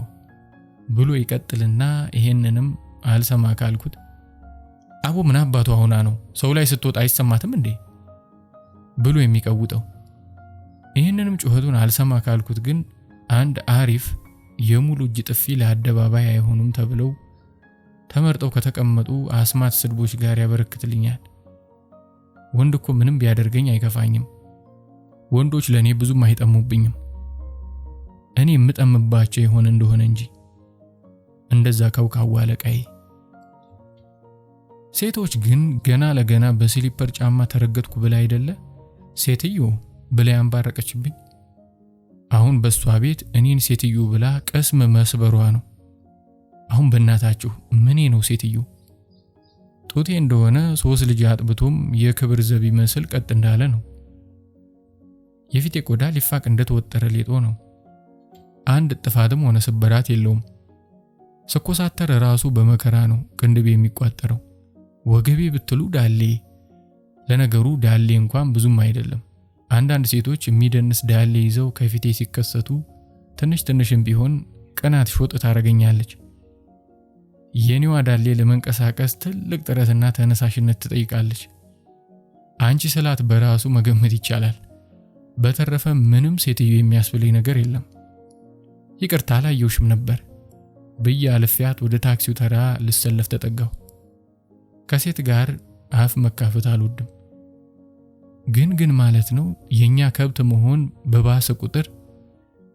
ብሎ ይቀጥልና ይሄንንም አልሰማ ካልኩት አቦ ምን አባቱ ሆና ነው ሰው ላይ ስትወጣ አይሰማትም እንዴ ብሎ የሚቀውጠው። ይሄንንም ጩኸቱን አልሰማ ካልኩት ግን አንድ አሪፍ የሙሉ እጅ ጥፊ ለአደባባይ አይሆኑም ተብለው ተመርጠው ከተቀመጡ አስማት ስድቦች ጋር ያበረክትልኛል። ወንድ እኮ ምንም ቢያደርገኝ አይከፋኝም። ወንዶች ለኔ ብዙም አይጠሙብኝም። እኔ የምጠምባቸው ይሆን እንደሆነ እንጂ እንደዛ ከውካዋ አለቃዬ። ሴቶች ግን ገና ለገና በስሊፐር ጫማ ተረገጥኩ ብላ አይደለ ሴትዮ ብላ ያንባረቀችብኝ። አሁን በሷ ቤት እኔን ሴትዮ ብላ ቀስም መስበሯ ነው። አሁን በእናታችሁ ምኔ ነው ሴትዮ? ጡቴ እንደሆነ 3 ልጅ አጥብቶም የክብር ዘብ ይመስል ቀጥ እንዳለ ነው። የፊቴ ቆዳ ሊፋቅ እንደተወጠረ ሌጦ ነው። አንድ ጥፋትም ሆነ ስብራት የለውም። ስኮሳተር ራሱ በመከራ ነው ቅንድቤ የሚቋጠረው። ወገቤ ብትሉ ዳሌ። ለነገሩ ዳሌ እንኳን ብዙም አይደለም። አንዳንድ ሴቶች የሚደንስ ዳሌ ይዘው ከፊቴ ሲከሰቱ ትንሽም ቢሆን ቅናት ሾጥ ታረገኛለች። የኔዋ ዳሌ ለመንቀሳቀስ ትልቅ ጥረትና ተነሳሽነት ትጠይቃለች። አንቺ ስላት በራሱ መገመት ይቻላል። በተረፈ ምንም ሴትዮ የሚያስብለኝ ነገር የለም። ይቅርታ አላየውሽም ነበር ብዬ አልፌያት ወደ ታክሲው ተራ ልሰለፍ ተጠጋሁ። ከሴት ጋር አፍ መካፈት አልወድም። ግን ማለት ነው የኛ ከብት መሆን በባሰ ቁጥር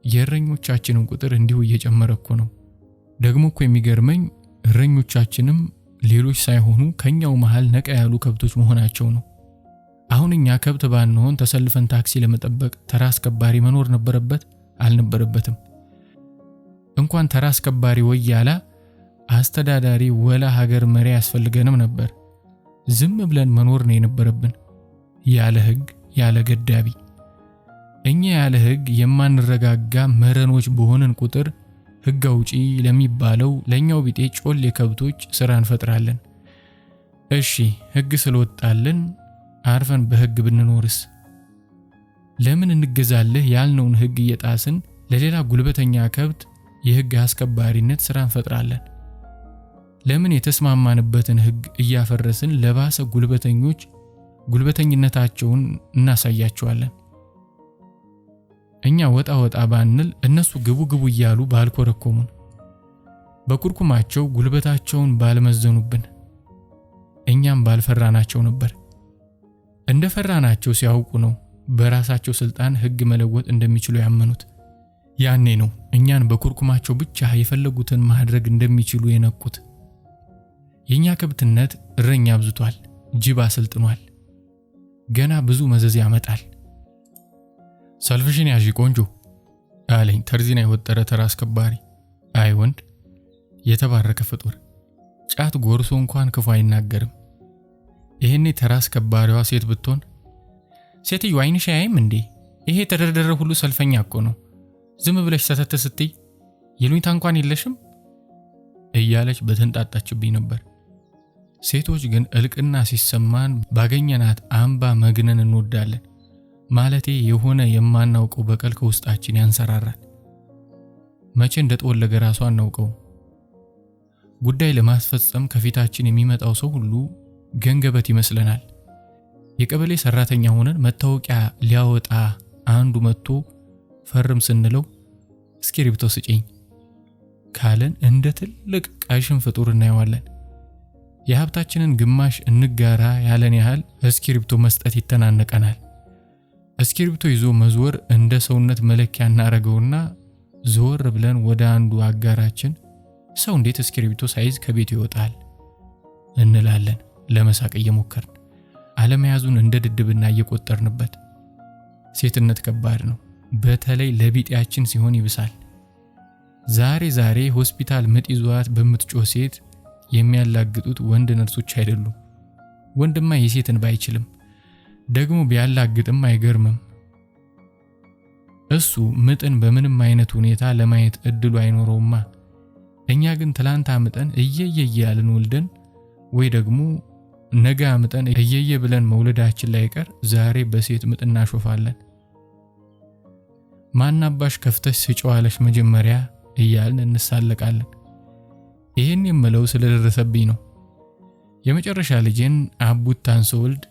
የእረኞቻችንን ቁጥር እንዲሁ እየጨመረ እኮ ነው። ደግሞ እኮ የሚገርመኝ እረኞቻችንም ሌሎች ሳይሆኑ ከኛው መሃል ነቃ ያሉ ከብቶች መሆናቸው ነው። አሁን እኛ ከብት ባንሆን ተሰልፈን ታክሲ ለመጠበቅ ተራ አስከባሪ መኖር ነበረበት? አልነበረበትም። እንኳን ተራ አስከባሪ ወያላ አስተዳዳሪ ወላ ሀገር መሪ ያስፈልገንም ነበር። ዝም ብለን መኖር ነው የነበረብን፣ ያለ ህግ ያለ ገዳቢ። እኛ ያለ ህግ የማንረጋጋ መረኖች በሆነን ቁጥር ህግ አውጪ ለሚባለው ለኛው ቢጤ ጮል የከብቶች ስራ እንፈጥራለን። እሺ ህግ ስለወጣልን አርፈን በህግ ብንኖርስ? ለምን እንገዛለህ ያልነውን ህግ እየጣስን ለሌላ ጉልበተኛ ከብት የህግ አስከባሪነት ስራ እንፈጥራለን? ለምን የተስማማንበትን ህግ እያፈረስን ለባሰ ጉልበተኞች ጉልበተኝነታቸውን እናሳያቸዋለን? እኛ ወጣ ባንል እነሱ ግቡ እያሉ ባልኮረኮሙን፣ በኩርኩማቸው ጉልበታቸውን ባልመዘኑብን፣ እኛም ባልፈራናቸው ነበር። እንደፈራናቸው ሲያውቁ ነው በራሳቸው ስልጣን ህግ መለወጥ እንደሚችሉ ያመኑት። ያኔ ነው እኛን በኩርኩማቸው ብቻ የፈለጉትን ማድረግ እንደሚችሉ የነቁት። የኛ ከብትነት እረኛ አብዝቷል፣ ጅብ አሰልጥኗል። ገና ብዙ መዘዝ ያመጣል። ሰልፍሽን ያዢ ቆንጆ አለኝ ተርዚና የወጠረ ተራ አስከባሪ። አይ ወንድ የተባረከ ፍጡር፣ ጫት ጎርሶ እንኳን ክፉ አይናገርም። ይሄኔ ተራ አስከባሪዋ ሴት ብትሆን ሴትዮ አይንሽ አያይም እንዴ? ይሄ ተደረደረ ሁሉ ሰልፈኛ እኮ ነው። ዝም ብለሽ ሰተተ ስትይ ይሉኝታ እንኳን የለሽም እያለች በተንጣጣችብኝ ነበር። ሴቶች ግን እልቅና ሲሰማን ባገኘናት አምባ መግነን እንወዳለን። ማለቴ የሆነ የማናውቀው በቀል ከውስጣችን ያንሰራራል። መቼ እንደተወለገ ራሱ አናውቀው። ጉዳይ ለማስፈጸም ከፊታችን የሚመጣው ሰው ሁሉ ገንገበት ይመስለናል። የቀበሌ ሰራተኛ ሆነን መታወቂያ ሊያወጣ አንዱ መጥቶ ፈርም ስንለው እስክሪብቶ ስጪኝ ካለን እንደ ትልቅ ቀሽም ፍጡር እናየዋለን። የሀብታችንን ግማሽ እንጋራ ያለን ያህል እስክሪብቶ መስጠት ይተናነቀናል። እስክሪብቶ ይዞ መዞር እንደ ሰውነት መለኪያ እናረገውና ዞር ብለን ወደ አንዱ አጋራችን ሰው እንዴት እስክሪብቶ ሳይዝ ከቤቱ ይወጣል እንላለን ለመሳቅ እየሞከርን አለመያዙን እንደ ድድብና እየቆጠርንበት። ሴትነት ከባድ ነው። በተለይ ለቢጤያችን ሲሆን ይብሳል። ዛሬ ሆስፒታል ምጥ ይዟት በምትጮህ ሴት የሚያላግጡት ወንድ ነርሶች አይደሉም። ወንድማ የሴትን ባይችልም ደግሞ ቢያላግጥም አይገርምም። እሱ ምጥን በምንም አይነት ሁኔታ ለማየት እድሉ አይኖረውማ። እኛ ግን ትላንት አምጠን እየየ ያልን ወልደን ወይ ደግሞ ነገ አምጠን እየየ ብለን መውለዳችን ላይ ቀር ዛሬ በሴት ምጥ እናሾፋለን። ማናባሽ ከፍተሽ ስጨዋለሽ መጀመሪያ እያልን እንሳለቃለን። ይሄን የምለው ስለደረሰብኝ ነው። የመጨረሻ ልጄን አቡታን ስወልድ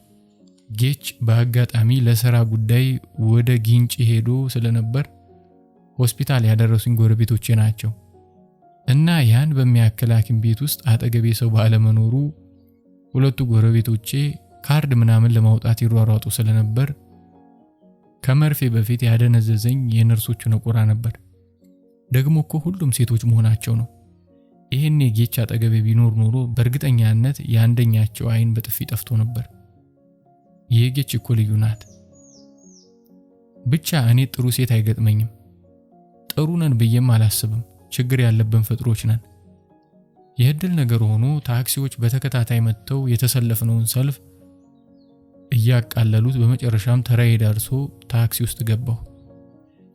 ጌች በአጋጣሚ ለሥራ ጉዳይ ወደ ጊንጪ ሄዶ ስለነበር ሆስፒታል ያደረሱኝ ጎረቤቶቼ ናቸው። እና ያን በሚያክል ሐኪም ቤት ውስጥ አጠገቤ ሰው ባለመኖሩ ሁለቱ ጎረቤቶቼ ካርድ ምናምን ለማውጣት ይሯሯጡ ስለነበር ከመርፌ በፊት ያደነዘዘኝ የነርሶቹ ነቆራ ነበር። ደግሞ እኮ ሁሉም ሴቶች መሆናቸው ነው። ይሄኔ ጌች አጠገቤ ቢኖር ኖሮ በእርግጠኛነት የአንደኛቸው አይን በጥፊ ጠፍቶ ነበር። የጌች እኮ ልዩ ናት። ብቻ እኔ ጥሩ ሴት አይገጥመኝም። ጥሩ ነን ብዬም አላስብም። ችግር ያለብን ፍጥሮች ነን። የእድል ነገር ሆኖ ታክሲዎች በተከታታይ መጥተው የተሰለፍነውን ሰልፍ እያቃለሉት በመጨረሻም ተራዬ ደርሶ ታክሲ ውስጥ ገባሁ።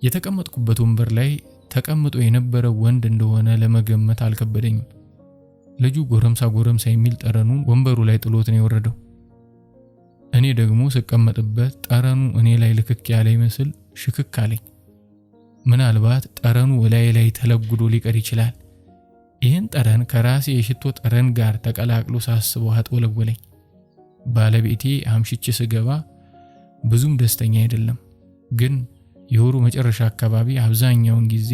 የተቀመጥኩበት ወንበር ላይ ተቀምጦ የነበረ ወንድ እንደሆነ ለመገመት አልከበደኝም። ልጁ ጎረምሳ የሚል ጠረኑን ወንበሩ ላይ ጥሎት ነው የወረደው። እኔ ደግሞ ስቀመጥበት ጠረኑ እኔ ላይ ልክክ ያለ ይመስል ሽክክ አለኝ። ምናልባት ጠረኑ ላይ ተለጉዶ ሊቀር ይችላል። ይህን ጠረን ከራሴ የሽቶ ጠረን ጋር ተቀላቅሎ ሳስበው አጥወለወለኝ። ባለቤቴ አምሽቼ ስገባ ብዙም ደስተኛ አይደለም፣ ግን የወሩ መጨረሻ አካባቢ አብዛኛውን ጊዜ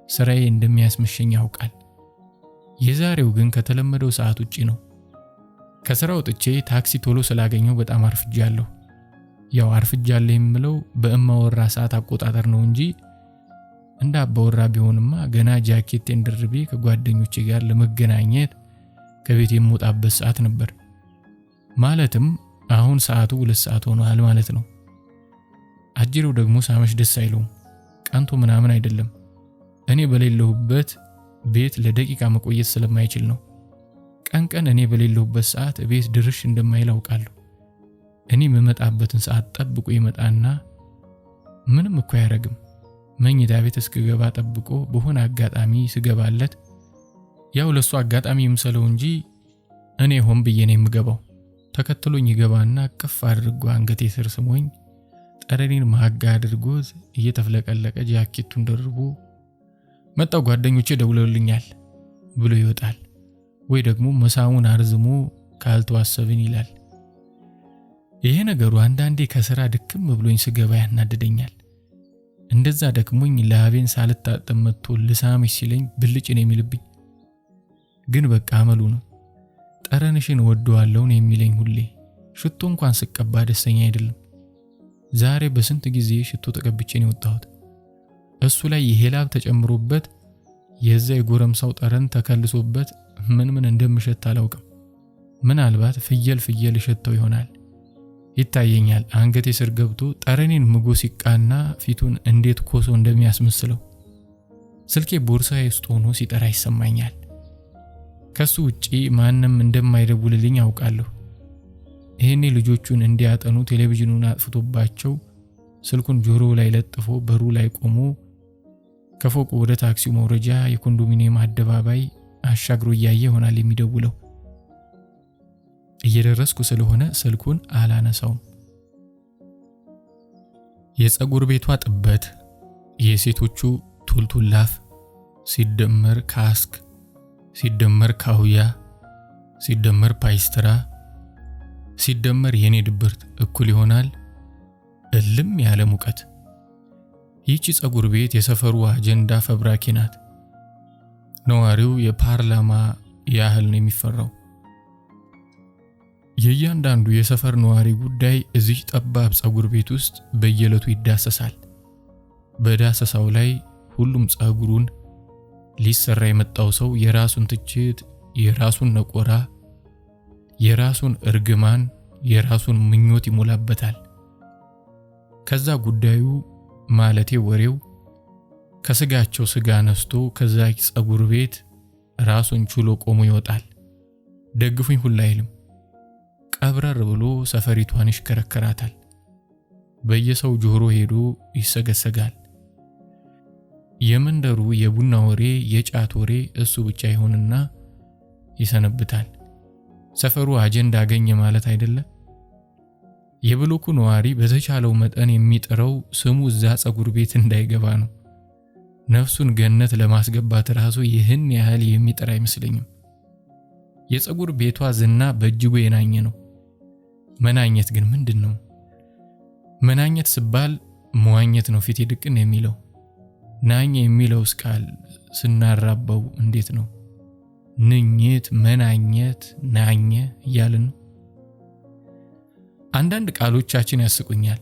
ስራዬ እንደሚያስመሸኝ ያውቃል። የዛሬው ግን ከተለመደው ሰዓት ውጪ ነው። ከስራው ወጥቼ ታክሲ ቶሎ ስላገኘው በጣም አርፍጃለሁ። ያው አርፍጃለሁ የምለው በእማወራ ሰዓት አቆጣጠር ነው እንጂ እንደ አባወራ ቢሆንማ ገና ጃኬቴን ደርቤ ከጓደኞቼ ጋር ለመገናኘት ከቤት የምወጣበት ሰዓት ነበር። ማለትም አሁን ሰዓቱ 2 ሰዓት ሆኗል ማለት ነው። አጅሬው ደግሞ ሳመሽ ደስ አይለውም። ቀንቶ ምናምን አይደለም። እኔ በሌለሁበት ቤት ለደቂቃ መቆየት ስለማይችል ነው። ቀን እኔ በሌለሁበት ሰዓት ቤት ድርሽ እንደማይል አውቃለሁ። እኔ የምመጣበትን ሰዓት ጠብቆ ይመጣና ምንም እኮ አያረግም። መኝታ ቤት እስክገባ ጠብቆ በሆነ አጋጣሚ ስገባለት ያው ለሱ አጋጣሚ ይምሰለው እንጂ እኔ ሆን ብዬ ነው የምገባው። ተከትሎኝ ይገባና ቅፍ አድርጎ አንገቴ ስር ስሞኝ ጠረኔን ማጋ አድርጎት እየተፍለቀለቀ ጃኬቱን ደርቦ መጣው ጓደኞቼ ደውለውልኛል ብሎ ይወጣል። ወይ ደግሞ መሳሙን አርዝሞ ካልተዋሰብን ይላል። ይሄ ነገሩ አንዳንዴ ከስራ ድክም ብሎኝ ስገባ ያናድደኛል። እንደዛ ደክሞኝ ላቤን ሳልታጠብ መጥቶ ልሳምሽ ሲለኝ ብልጭ ነው የሚልብኝ። ግን በቃ አመሉ ነው። ጠረንሽን ወደዋለሁ ነው የሚለኝ ሁሌ። ሽቶ እንኳን ስቀባ ደስተኛ አይደለም። ዛሬ በስንት ጊዜ ሽቶ ተቀብቼ ነው የወጣሁት። እሱ ላይ ይሄ ላብ ተጨምሮበት የዛ የጎረምሳው ጠረን ተከልሶበት ምን እንደምሸት አላውቅም። ምናልባት ፍየል ሸተው ይሆናል። ይታየኛል አንገቴ ስር ገብቶ ጠረኔን ምጎ ሲቃና ፊቱን እንዴት ኮሶ እንደሚያስመስለው። ስልኬ ቦርሳዬ ውስጥ ሆኖ ሲጠራ ይሰማኛል። ከሱ ውጪ ማንም እንደማይደውልልኝ አውቃለሁ። ይሄኔ ልጆቹን እንዲያጠኑ ቴሌቪዥኑን አጥፍቶባቸው ስልኩን ጆሮው ላይ ለጥፎ በሩ ላይ ቆሞ ከፎቅ ወደ ታክሲው መውረጃ የኮንዶሚኒየም አደባባይ አሻግሮ እያየ ይሆናል የሚደውለው። እየደረስኩ ስለሆነ ስልኩን አላነሳውም። የፀጉር ቤቷ ጥበት፣ የሴቶቹ ቱልቱላፍ ሲደመር ካስክ ሲደመር ካውያ ሲደመር ፓይስትራ ሲደመር የኔ ድብርት እኩል ይሆናል እልም ያለ ሙቀት። ይህቺ ፀጉር ቤት የሰፈሩ አጀንዳ ፈብራኪ ናት። ነዋሪው የፓርላማ ያህል ነው የሚፈራው። የእያንዳንዱ የሰፈር ነዋሪ ጉዳይ እዚህ ጠባብ ጸጉር ቤት ውስጥ በየዕለቱ ይዳሰሳል። በዳሰሳው ላይ ሁሉም ጸጉሩን ሊሰራ የመጣው ሰው የራሱን ትችት፣ የራሱን ነቆራ፣ የራሱን እርግማን፣ የራሱን ምኞት ይሞላበታል። ከዛ ጉዳዩ ማለቴ ወሬው ከስጋቸው ስጋ ነስቶ ከዛች ጸጉር ቤት ራሱን ችሎ ቆሞ ይወጣል። ደግፉኝ ሁላ አይልም። ቀብረር ብሎ ሰፈሪቷን ይሽከረከራታል። በየሰው ጆሮ ሄዶ ይሰገሰጋል። የመንደሩ የቡና ወሬ፣ የጫት ወሬ እሱ ብቻ ይሆንና ይሰነብታል። ሰፈሩ አጀንዳ አገኘ ማለት አይደለም። የብሎኩ ነዋሪ በተቻለው መጠን የሚጥረው ስሙ እዛ ጸጉር ቤት እንዳይገባ ነው። ነፍሱን ገነት ለማስገባት ራሱ ይህን ያህል የሚጥር አይመስለኝም። የጸጉር ቤቷ ዝና በእጅጉ የናኘ ነው። መናኘት ግን ምንድን ነው? መናኘት ሲባል መዋኘት ነው ፊት ድቅን የሚለው። ናኘ የሚለው ቃል ስናራባው እንዴት ነው? ንኝት፣ መናኘት፣ ናኘ እያልን ነው። አንዳንድ ቃሎቻችን ያስቁኛል።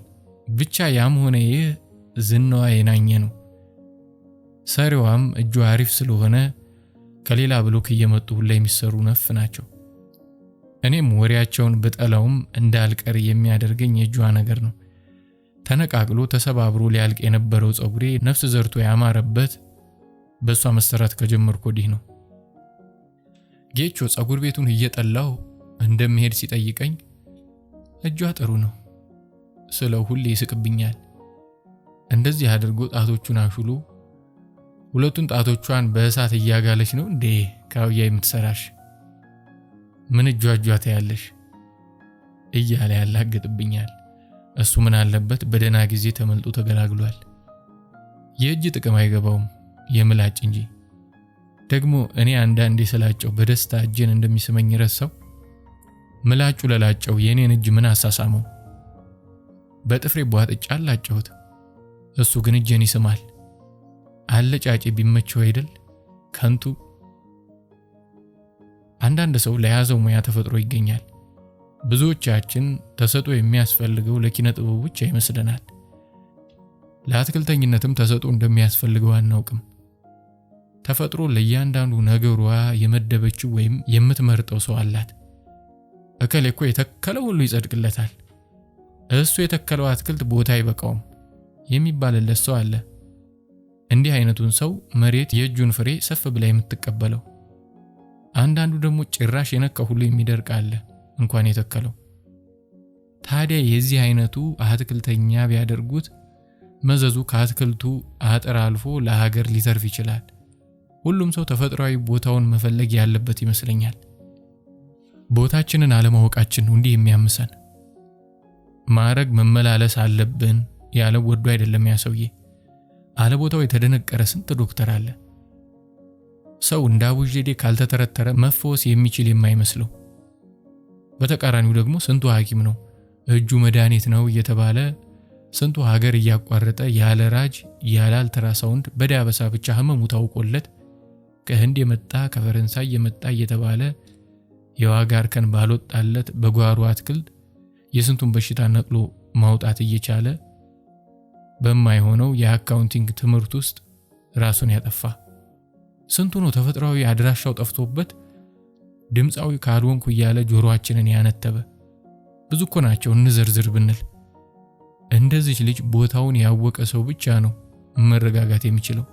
ብቻ ያም ሆነ ይህ ዝናዋ የናኘ ነው። ሰሪዋም እጇ አሪፍ ስለሆነ ከሌላ ብሎክ እየመጡ ሁላ የሚሰሩ ነፍ ናቸው። እኔም ወሬያቸውን በጠላውም እንዳልቀር የሚያደርገኝ የእጇ ነገር ነው። ተነቃቅሎ ተሰባብሮ ሊያልቅ የነበረው ጸጉሬ ነፍስ ዘርቶ ያማረበት በሷ መሰራት ከጀመርኩ ወዲህ ነው። ጌቾ ጸጉር ቤቱን እየጠላው እንደምሄድ ሲጠይቀኝ እጇ ጥሩ ነው ስለው ሁሌ ይስቅብኛል። እንደዚህ አድርጎ ጣቶቹን አሹሎ ሁለቱን ጣቶቿን በእሳት እያጋለች ነው እንዴ ካውያ የምትሰራሽ? ምን እጇ ታያለሽ እያለ ያላግጥብኛል። እሱ ምን አለበት በደና ጊዜ ተመልጦ ተገላግሏል። የእጅ ጥቅም አይገባውም የምላጭ እንጂ። ደግሞ እኔ አንዳንዴ ስላጨው በደስታ እጄን እንደሚስመኝ ረሳው። ምላጩ ለላጨው የኔን እጅ ምን አሳሳመው? በጥፍሬ ቧጥጫ አላጨሁት። እሱ ግን እጄን ይስማል። አለጫጭ ቢመቸው አይደል ከንቱ። አንዳንድ ሰው ለያዘው ሙያ ተፈጥሮ ይገኛል። ብዙዎቻችን ተሰጥኦ የሚያስፈልገው ለኪነ ጥበብ ብቻ ይመስለናል። ለአትክልተኝነትም ተሰጥኦ እንደሚያስፈልገው አናውቅም። ተፈጥሮ ለእያንዳንዱ ነገሯ የመደበችው ወይም የምትመርጠው ሰው አላት። እከሌ እኮ የተከለው ሁሉ ይጸድቅለታል፣ እሱ የተከለው አትክልት ቦታ አይበቃውም የሚባልለት ሰው አለ። እንዲህ አይነቱን ሰው መሬት የእጁን ፍሬ ሰፍ ብላ የምትቀበለው። አንዳንዱ ደግሞ ጭራሽ የነካ ሁሉ የሚደርቅ አለ እንኳን የተከለው። ታዲያ የዚህ አይነቱ አትክልተኛ ቢያደርጉት መዘዙ ከአትክልቱ አጥር አልፎ ለሀገር ሊተርፍ ይችላል። ሁሉም ሰው ተፈጥሯዊ ቦታውን መፈለግ ያለበት ይመስለኛል። ቦታችንን አለማወቃችን ነው እንዲህ የሚያምሰን። ማረግ መመላለስ አለብን ያለ ወዶ አይደለም ያ ሰውዬ። አለቦታው የተደነቀረ ስንት ዶክተር አለ። ሰው እንዳቡጀዴ ካልተተረተረ መፈወስ የሚችል የማይመስለው። በተቃራኒው ደግሞ ስንቱ ሐኪም ነው እጁ መድኃኒት ነው እየተባለ ስንቱ ሀገር እያቋረጠ ያለ ራጅ ያለ አልትራሳውንድ በዳበሳ ብቻ ህመሙ ታውቆለት ከህንድ የመጣ ከፈረንሳይ የመጣ እየተባለ የዋጋ እርከን ባልወጣለት በጓሮ አትክልት የስንቱን በሽታ ነቅሎ ማውጣት እየቻለ በማይሆነው የአካውንቲንግ ትምህርት ውስጥ ራሱን ያጠፋ። ስንቱ ነው ተፈጥሯዊ አድራሻው ጠፍቶበት ድምፃዊ ካልሆንኩ እያለ ጆሮአችንን ያነተበ። ብዙ እኮ ናቸው እንዘርዝር ብንል። እንደዚህ ልጅ ቦታውን ያወቀ ሰው ብቻ ነው መረጋጋት የሚችለው።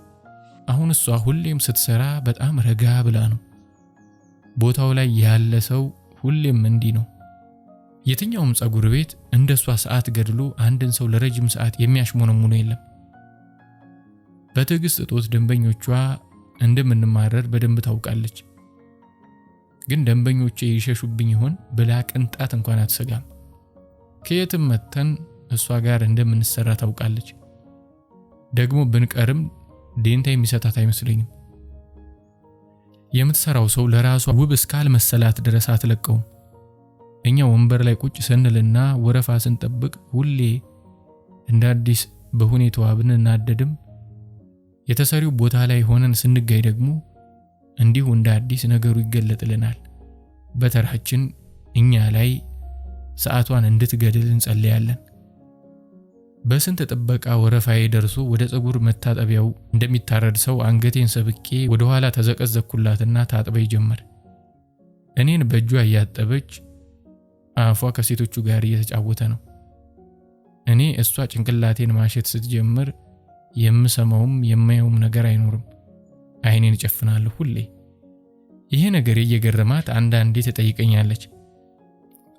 አሁን እሷ ሁሌም ስትሰራ በጣም ረጋ ብላ ነው። ቦታው ላይ ያለ ሰው ሁሌም እንዲህ ነው። የትኛውም ጸጉር ቤት እንደሷ ሰዓት ገድሎ አንድን ሰው ለረጅም ሰዓት የሚያሽሞነሙነ የለም። በትዕግስት እጦት ደንበኞቿ እንደምንማረር በደንብ ታውቃለች። ግን ደንበኞቼ ይሸሹብኝ ይሆን ብላ ቅንጣት እንኳን አትሰጋም። ከየትም መተን እሷ ጋር እንደምንሰራ ታውቃለች። ደግሞ ብንቀርም ዴንታ የሚሰጣት አይመስለኝም። የምትሰራው ሰው ለራሷ ውብ እስካል መሰላት ድረስ አትለቀውም። እኛ ወንበር ላይ ቁጭ ስንልና ወረፋ ስንጠብቅ ሁሌ እንደ አዲስ በሁኔታዋ ብንናደድም የተሰሪው ቦታ ላይ ሆነን ስንገኝ ደግሞ እንዲሁ እንደ አዲስ ነገሩ ይገለጥልናል። በተራችን እኛ ላይ ሰዓቷን እንድትገድል እንጸልያለን። በስንት ጥበቃ ወረፋዬ ደርሶ ወደ ፀጉር መታጠቢያው እንደሚታረድ ሰው አንገቴን ሰብቄ ወደ ኋላ ተዘቀዘቅኩላትና ታጥበይ ጀመር። እኔን በእጇ እያጠበች አፏ ከሴቶቹ ጋር እየተጫወተ ነው። እኔ እሷ ጭንቅላቴን ማሸት ስትጀምር የምሰማውም የማየውም ነገር አይኖርም። አይኔን እጨፍናለሁ ሁሌ። ይሄ ነገር እየገረማት አንዳንዴ ትጠይቀኛለች።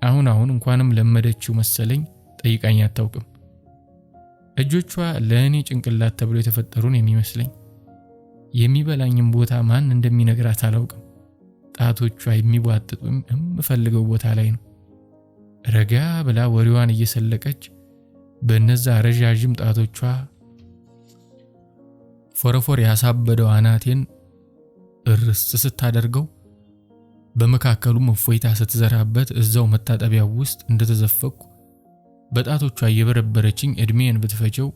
አሁን እንኳንም ለመደችው መሰለኝ ጠይቃኝ አታውቅም። እጆቿ ለእኔ ጭንቅላት ተብሎ የተፈጠሩን የሚመስለኝ። የሚበላኝም ቦታ ማን እንደሚነግራት አላውቅም። ጣቶቿ የሚቧጥጡም የምፈልገው ቦታ ላይ ነው። ረጋ ብላ ወሬዋን እየሰለቀች በነዛ ረዣዥም ጣቶቿ ፎረፎር ያሳበደው አናቴን እርስ ስታደርገው በመካከሉም እፎይታ ስትዘራበት እዛው መታጠቢያው ውስጥ እንደተዘፈቅኩ በጣቶቿ እየበረበረችኝ እድሜን ብትፈጀው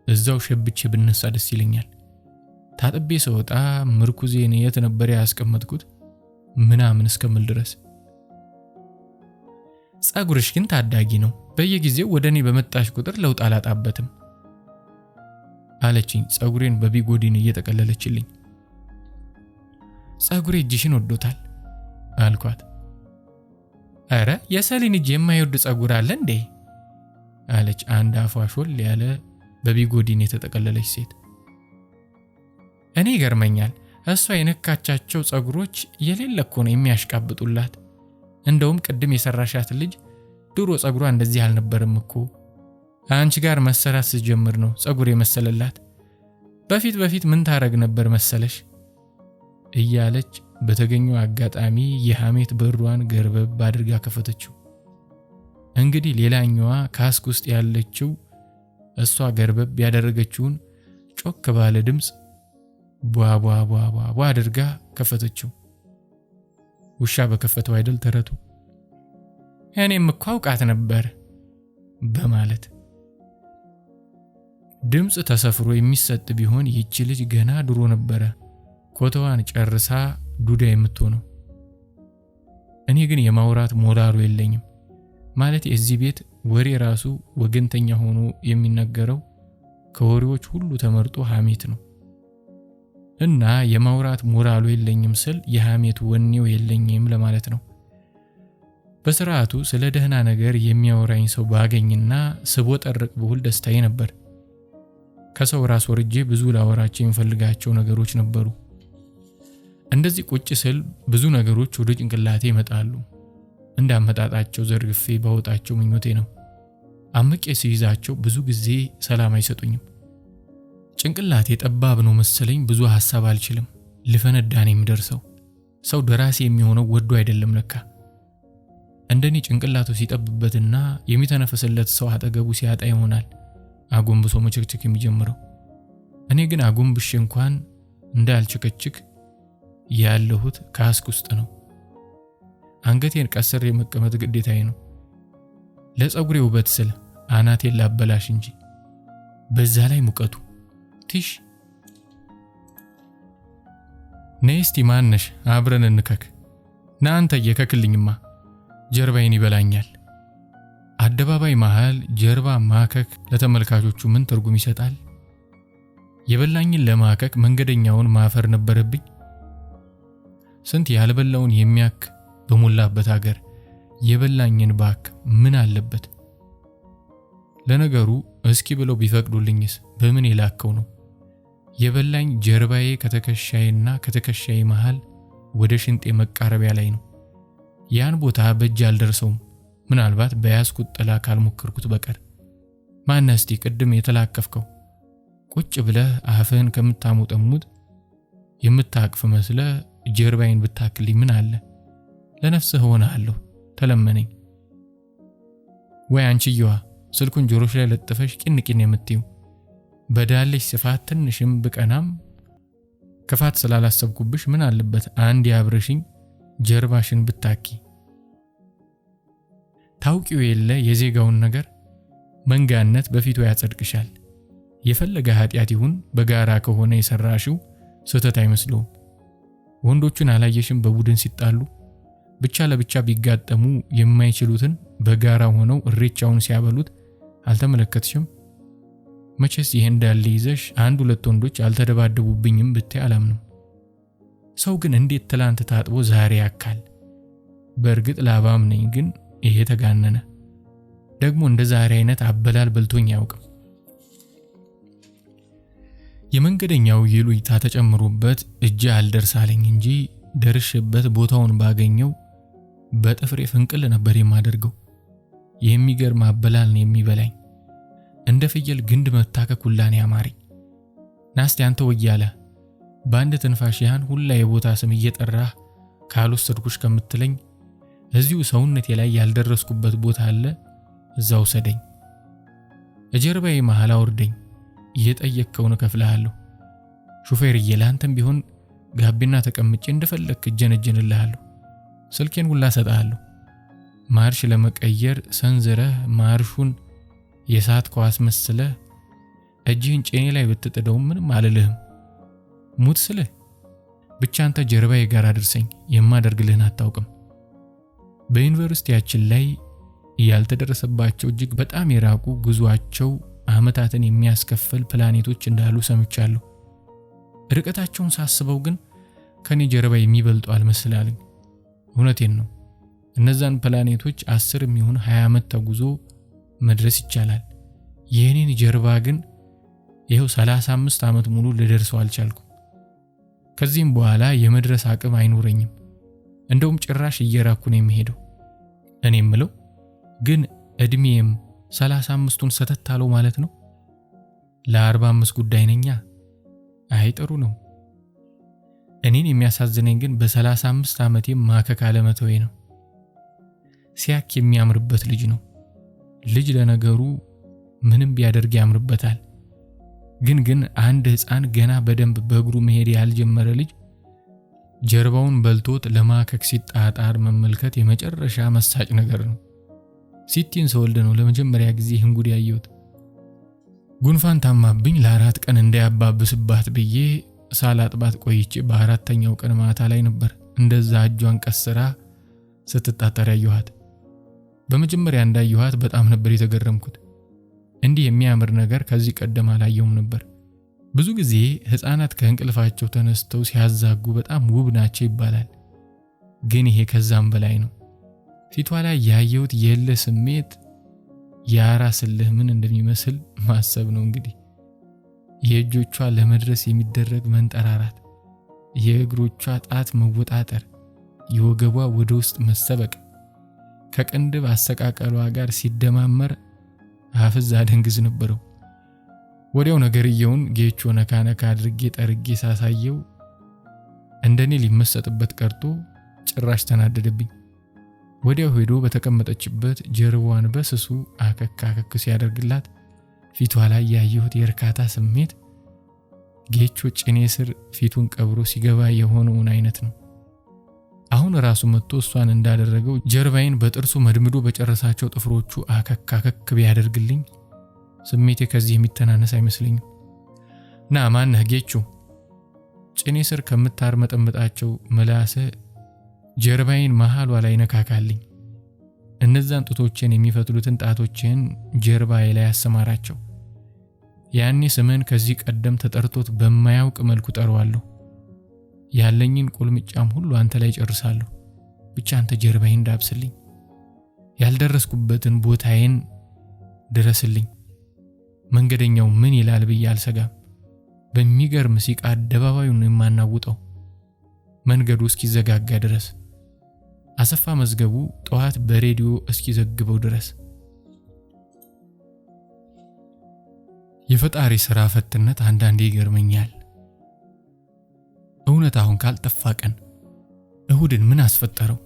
እዛው ሸብቼ ብነሳ ደስ ይለኛል። ታጥቤ ስወጣ ምርኩዜን የት ነበር ያስቀመጥኩት ምናምን እስከምል ድረስ። ፀጉርሽ ግን ታዳጊ ነው፣ በየጊዜው ወደኔ በመጣሽ ቁጥር ለውጥ አላጣበትም አለችኝ ፀጉሬን በቢጎዲን እየጠቀለለችልኝ። ፀጉሬ እጅሽን ወዶታል አልኳት። አረ የሰሊን እጅ የማይወድ ፀጉር አለ እንዴ አለች አንድ አፏ ሾል ያለ በቢጎዲን የተጠቀለለች ሴት። እኔ ይገርመኛል፣ እሷ የነካቻቸው ፀጉሮች የሌለ እኮ ነው የሚያሽቃብጡላት። እንደውም ቅድም የሰራሻት ልጅ ድሮ ፀጉሯ እንደዚህ አልነበረም እኮ፣ አንቺ ጋር መሰራት ስትጀምር ነው ፀጉር የመሰለላት። በፊት ምን ታረግ ነበር መሰለሽ እያለች በተገኘው አጋጣሚ የሐሜት በሯን ገርበብ አድርጋ ከፈተችው። እንግዲህ ሌላኛዋ ካስክ ውስጥ ያለችው እሷ ገርበብ ያደረገችውን ጮክ ባለ ድምፅ ቧ አድርጋ ከፈተችው። ውሻ በከፈተው አይደል ተረቱ። እኔም እኮ አውቃት ነበር በማለት ድምፅ ተሰፍሮ የሚሰጥ ቢሆን ይህች ልጅ ገና ድሮ ነበረ ኮተዋን ጨርሳ ዱዳ የምትሆነው። እኔ ግን የማውራት ሞራሉ የለኝም። ማለት የዚህ ቤት ወሬ ራሱ ወገንተኛ ሆኖ የሚነገረው ከወሬዎች ሁሉ ተመርጦ ሐሜት ነው። እና የማውራት ሞራሉ የለኝም ስል የሐሜት ወኔው የለኝም ለማለት ነው። በስርዓቱ ስለ ደህና ነገር የሚያወራኝ ሰው ባገኝና ስቦ ጠርቅ ብሁል ደስታዬ ነበር። ከሰው ራስ ወርጄ ብዙ ላወራቸው የሚፈልጋቸው ነገሮች ነበሩ። እንደዚህ ቁጭ ስል ብዙ ነገሮች ወደ ጭንቅላቴ ይመጣሉ። እንዳመጣጣቸው ዘርግፌ ባወጣቸው ምኞቴ ነው። አምቄ ሲይዛቸው ብዙ ጊዜ ሰላም አይሰጡኝም። ጭንቅላቴ ጠባብ ነው መሰለኝ፣ ብዙ ሐሳብ አልችልም። ልፈነዳን የሚደርሰው ሰው ደራሲ የሚሆነው ወዶ አይደለም ለካ። እንደኔ ጭንቅላቱ ሲጠብበትና የሚተነፈስለት ሰው አጠገቡ ሲያጣ ይሆናል አጎንብሶ መቸክቸክ የሚጀምረው። እኔ ግን አጎንብሼ እንኳን እንዳልቸከችክ ያለሁት ካስክ ውስጥ ነው። አንገቴን ቀስሬ መቀመጥ ግዴታዬ ነው። ለፀጉሬ ውበት ስል አናቴን ላበላሽ እንጂ። በዛ ላይ ሙቀቱ ትሽ። ነይስቲ ማነሽ አብረን እንከክ። ናንተ የከክልኝማ ጀርባዬን ይበላኛል። አደባባይ መሃል ጀርባ ማከክ ለተመልካቾቹ ምን ትርጉም ይሰጣል? የበላኝን ለማከክ መንገደኛውን ማፈር ነበረብኝ። ስንት ያልበላውን የሚያክ በሞላበት ሀገር የበላኝን ባክ ምን አለበት? ለነገሩ እስኪ ብለው ቢፈቅዱልኝስ በምን የላከው ነው? የበላኝ ጀርባዬ ከተከሻዬና ከተከሻዬ መሃል ወደ ሽንጤ መቃረቢያ ላይ ነው። ያን ቦታ በእጅ አልደርሰውም፣ ምናልባት በያዝኩት ጥላ ካልሞከርኩት በቀር። ማነህ እስቲ ቅድም የተላከፍከው? ቁጭ ብለህ አፍህን ከምታሞጠሙት የምታቅፍ መስለህ ጀርባዬን ብታክልኝ ምን አለ? ለነፍስህ ሆነሃለሁ፣ ተለመነኝ። ወይ አንቺየዋ ስልኩን ጆሮሽ ላይ ለጥፈሽ ቂንቂን የምትይው በዳልሽ ስፋት ትንሽም ብቀናም ክፋት ስላላሰብኩብሽ ምን አለበት አንድ ያብረሽኝ ጀርባሽን ብታኪ። ታውቂው የለ የዜጋውን ነገር መንጋነት በፊቱ ያጸድቅሻል። የፈለገ ኃጢአት ይሁን በጋራ ከሆነ የሰራሽው ስህተት አይመስለውም። ወንዶቹን አላየሽም በቡድን ሲጣሉ ብቻ ለብቻ ቢጋጠሙ የማይችሉትን በጋራ ሆነው እሬቻውን ሲያበሉት አልተመለከትሽም? መቼስ ይሄ እንዳለ ይዘሽ አንድ ሁለት ወንዶች አልተደባደቡብኝም ብታይ አላምነው። ሰው ግን እንዴት ትላንት ታጥቦ ዛሬ ያካል? በእርግጥ ላባም ነኝ፣ ግን ይሄ ተጋነነ። ደግሞ እንደ ዛሬ አይነት አበላል በልቶኝ አያውቅም። የመንገደኛው ይሉኝታ ተጨምሮበት እጄ አልደርሳለኝ እንጂ ደርሽበት ቦታውን ባገኘው በጥፍሬ ፍንቅል ነበር የማደርገው። የሚገርም አበላል ነው የሚበላኝ። እንደ ፍየል ግንድ መታከክ ሁላ ነው ያማረኝ። ናስቲ አንተ ወያለ በአንድ ትንፋሽ ያን ሁላ የቦታ ስም እየጠራህ ካልወሰድኩሽ ከምትለኝ እዚሁ ሰውነቴ ላይ ያልደረስኩበት ቦታ አለ፣ እዛው ሰደኝ። እጀርባዬ መሃል አውርደኝ፣ እየጠየቅከውን እከፍልሃለሁ። ሹፌርዬ ላንተም ቢሆን ጋቢና ተቀምጬ እንደፈለክ እጀነጀንልሃለሁ። ስልኬን ሁላ ሰጣለሁ። ማርሽ ለመቀየር ሰንዝረህ ማርሹን የሰዓት ኳስ መስለህ እጅህን ጭኔ ላይ ብትጥደው ምንም አልልህም። ሙት ስልህ ብቻ አንተ ጀርባዬ ጋር አድርሰኝ፣ የማደርግልህን አታውቅም። በዩኒቨርሲቲያችን ላይ ያልተደረሰባቸው እጅግ በጣም የራቁ ጉዟቸው ዓመታትን የሚያስከፍል ፕላኔቶች እንዳሉ ሰምቻለሁ። ርቀታቸውን ሳስበው ግን ከኔ ጀርባ የሚበልጡ አልመስላለኝ። እውነቴን ነው። እነዛን ፕላኔቶች 10 የሚሆን 20 ዓመት ተጉዞ መድረስ ይቻላል። የኔን ጀርባ ግን ይሄው 35 ዓመት ሙሉ ልደርሰው አልቻልኩም። ከዚህም በኋላ የመድረስ አቅም አይኖረኝም። እንደውም ጭራሽ እየራኩ ነው የሚሄደው። እኔ የምለው ግን እድሜም 35ቱን ሰተታለው ማለት ነው። ለ45 ጉዳይ ነኛ። አይ ጥሩ ነው። እኔን የሚያሳዝነኝ ግን በ35 ዓመቴ ማከክ አለመተዌ ነው። ሲያክ የሚያምርበት ልጅ ነው። ልጅ ለነገሩ ምንም ቢያደርግ ያምርበታል። ግን አንድ ሕፃን ገና በደንብ በእግሩ መሄድ ያልጀመረ ልጅ ጀርባውን በልቶት ለማከክ ሲጣጣር መመልከት የመጨረሻ መሳጭ ነገር ነው። ሲቲን ሰወልደ ነው ለመጀመሪያ ጊዜ ይህን ጉድ ያየሁት። ጉንፋን ታማብኝ ለ4 ቀን እንዳያባብስባት ብዬ ሳላጥባት ቆይቼ በ4ኛው ቀን ማታ ላይ ነበር እንደዛ እጇን ቀስራ ስትጣጣር ያየኋት። በመጀመሪያ እንዳየኋት በጣም ነበር የተገረምኩት። እንዲህ የሚያምር ነገር ከዚህ ቀደም አላየሁም ነበር። ብዙ ጊዜ ሕፃናት ከእንቅልፋቸው ተነስተው ሲያዛጉ በጣም ውብ ናቸው ይባላል። ግን ይሄ ከዛም በላይ ነው። ፊቷ ላይ ያየሁት የለ ስሜት ያራስልህ ምን እንደሚመስል ማሰብ ነው እንግዲህ። የእጆቿ ለመድረስ የሚደረግ መንጠራራት፣ የእግሮቿ ጣት መወጣጠር፣ የወገቧ ወደ ውስጥ መሰበቅ ከቅንድብ አሰቃቀሏ ጋር ሲደማመር አፍዛ ደንግዝ ነበረው። ወዲያው ነገርየውን ጌቾ ነካነካ አድርጌ ጠርጌ ሳሳየው እንደኔ ሊመሰጥበት ቀርቶ ጭራሽ ተናደደብኝ። ወዲያው ሄዶ በተቀመጠችበት ጀርባዋን በስሱ አከክ ሲያደርግላት ፊቷ ላይ ያየሁት የእርካታ ስሜት ጌቾ ጭኔ ስር ፊቱን ቀብሮ ሲገባ የሆነውን አይነት ነው። አሁን ራሱ መጥቶ እሷን እንዳደረገው ጀርባዬን በጥርሱ መድምዶ በጨረሳቸው ጥፍሮቹ አከክ ቢያደርግልኝ ስሜቴ ከዚህ የሚተናነስ አይመስልኝም። ና ማነህ ጌቾ? ጭኔ ስር ከምታርመጠምጣቸው ምላስህ ጀርባዬን መሃሏ ላይ ነካካልኝ። እነዛን ጡቶችን የሚፈትሉትን ጣቶችን ጀርባዬ ላይ አሰማራቸው። ያኔ ስምን ከዚህ ቀደም ተጠርቶት በማያውቅ መልኩ ጠራዋለሁ። ያለኝን ቁልምጫም ሁሉ አንተ ላይ ጨርሳለሁ። ብቻ አንተ ጀርባዬን ዳብስልኝ። ያልደረስኩበትን ቦታዬን ድረስልኝ። መንገደኛው ምን ይላል ብዬ አልሰጋም። በሚገርም ሲቃ አደባባዩን የማናውጠው መንገዱ እስኪዘጋጋ ድረስ፣ አሰፋ መዝገቡ ጠዋት በሬዲዮ እስኪዘግበው ድረስ። የፈጣሪ ሥራ ፈትነት አንዳንዴ ይገርመኛል። እውነት አሁን ካልጠፋ ቀን እሁድን ምን አስፈጠረው?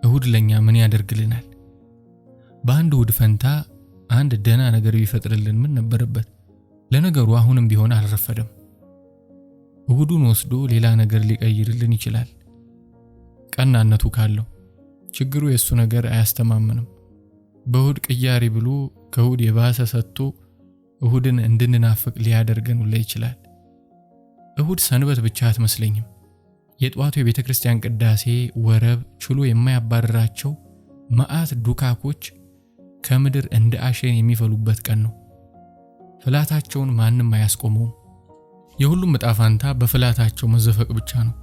እሁድ ለኛ ምን ያደርግልናል? በአንድ እሁድ ፈንታ አንድ ደና ነገር ቢፈጥርልን ምን ነበረበት? ለነገሩ አሁንም ቢሆን አልረፈደም። እሁዱን ወስዶ ሌላ ነገር ሊቀይርልን ይችላል። ቀናነቱ ካለው ችግሩ የሱ ነገር አያስተማምንም። በእሁድ ቅያሪ ብሎ ከእሁድ የባሰ ሰጥቶ እሁድን እንድንናፍቅ ሊያደርገን ሁላ ይችላል። እሁድ ሰንበት ብቻ አትመስለኝም። የጧቱ የቤተክርስቲያን ቅዳሴ ወረብ ችሎ የማያባረራቸው መዓት ዱካኮች ከምድር እንደ አሸን የሚፈሉበት ቀን ነው። ፍላታቸውን ማንም አያስቆመውም። የሁሉም ዕጣ ፈንታ በፍላታቸው መዘፈቅ ብቻ ነው።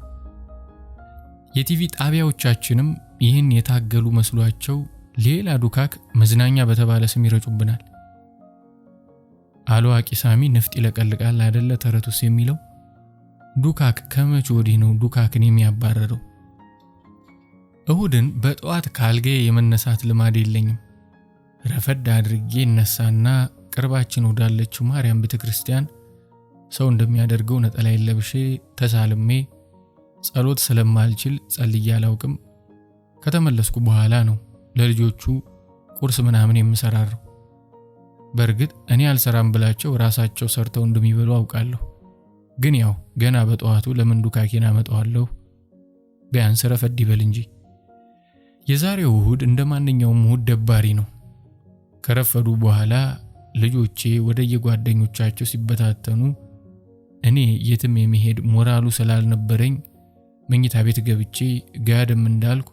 የቲቪ ጣቢያዎቻችንም ይህን የታገሉ መስሏቸው ሌላ ዱካክ መዝናኛ በተባለ ስም ይረጩብናል። አለዋቂ ሳሚ ንፍጥ ይለቀልቃል አይደለ ተረቱስ የሚለው። ዱካክ ከመቼ ወዲህ ነው ዱካክን የሚያባረረው? እሁድን በጠዋት ካልጋዬ የመነሳት ልማድ የለኝም። ረፈድ አድርጌ እነሳና ቅርባችን ወዳለችው ማርያም ቤተክርስቲያን ሰው እንደሚያደርገው ነጠላዬን ለብሼ ተሳልሜ ጸሎት ስለማልችል ጸልዬ አላውቅም። ከተመለስኩ በኋላ ነው ለልጆቹ ቁርስ ምናምን የምሰራረው። በእርግጥ እኔ አልሰራም ብላቸው ራሳቸው ሰርተው እንደሚበሉ አውቃለሁ። ግን ያው ገና በጠዋቱ ለምን ዱካኬን አመጣዋለሁ? ቢያንስ ረፈድ ይበል እንጂ። የዛሬው እሁድ እንደማንኛውም እሁድ ደባሪ ነው። ከረፈዱ በኋላ ልጆቼ ወደ የጓደኞቻቸው ሲበታተኑ እኔ የትም የሚሄድ ሞራሉ ስላልነበረኝ መኝታ ቤት ገብቼ ጋደም እንዳልኩ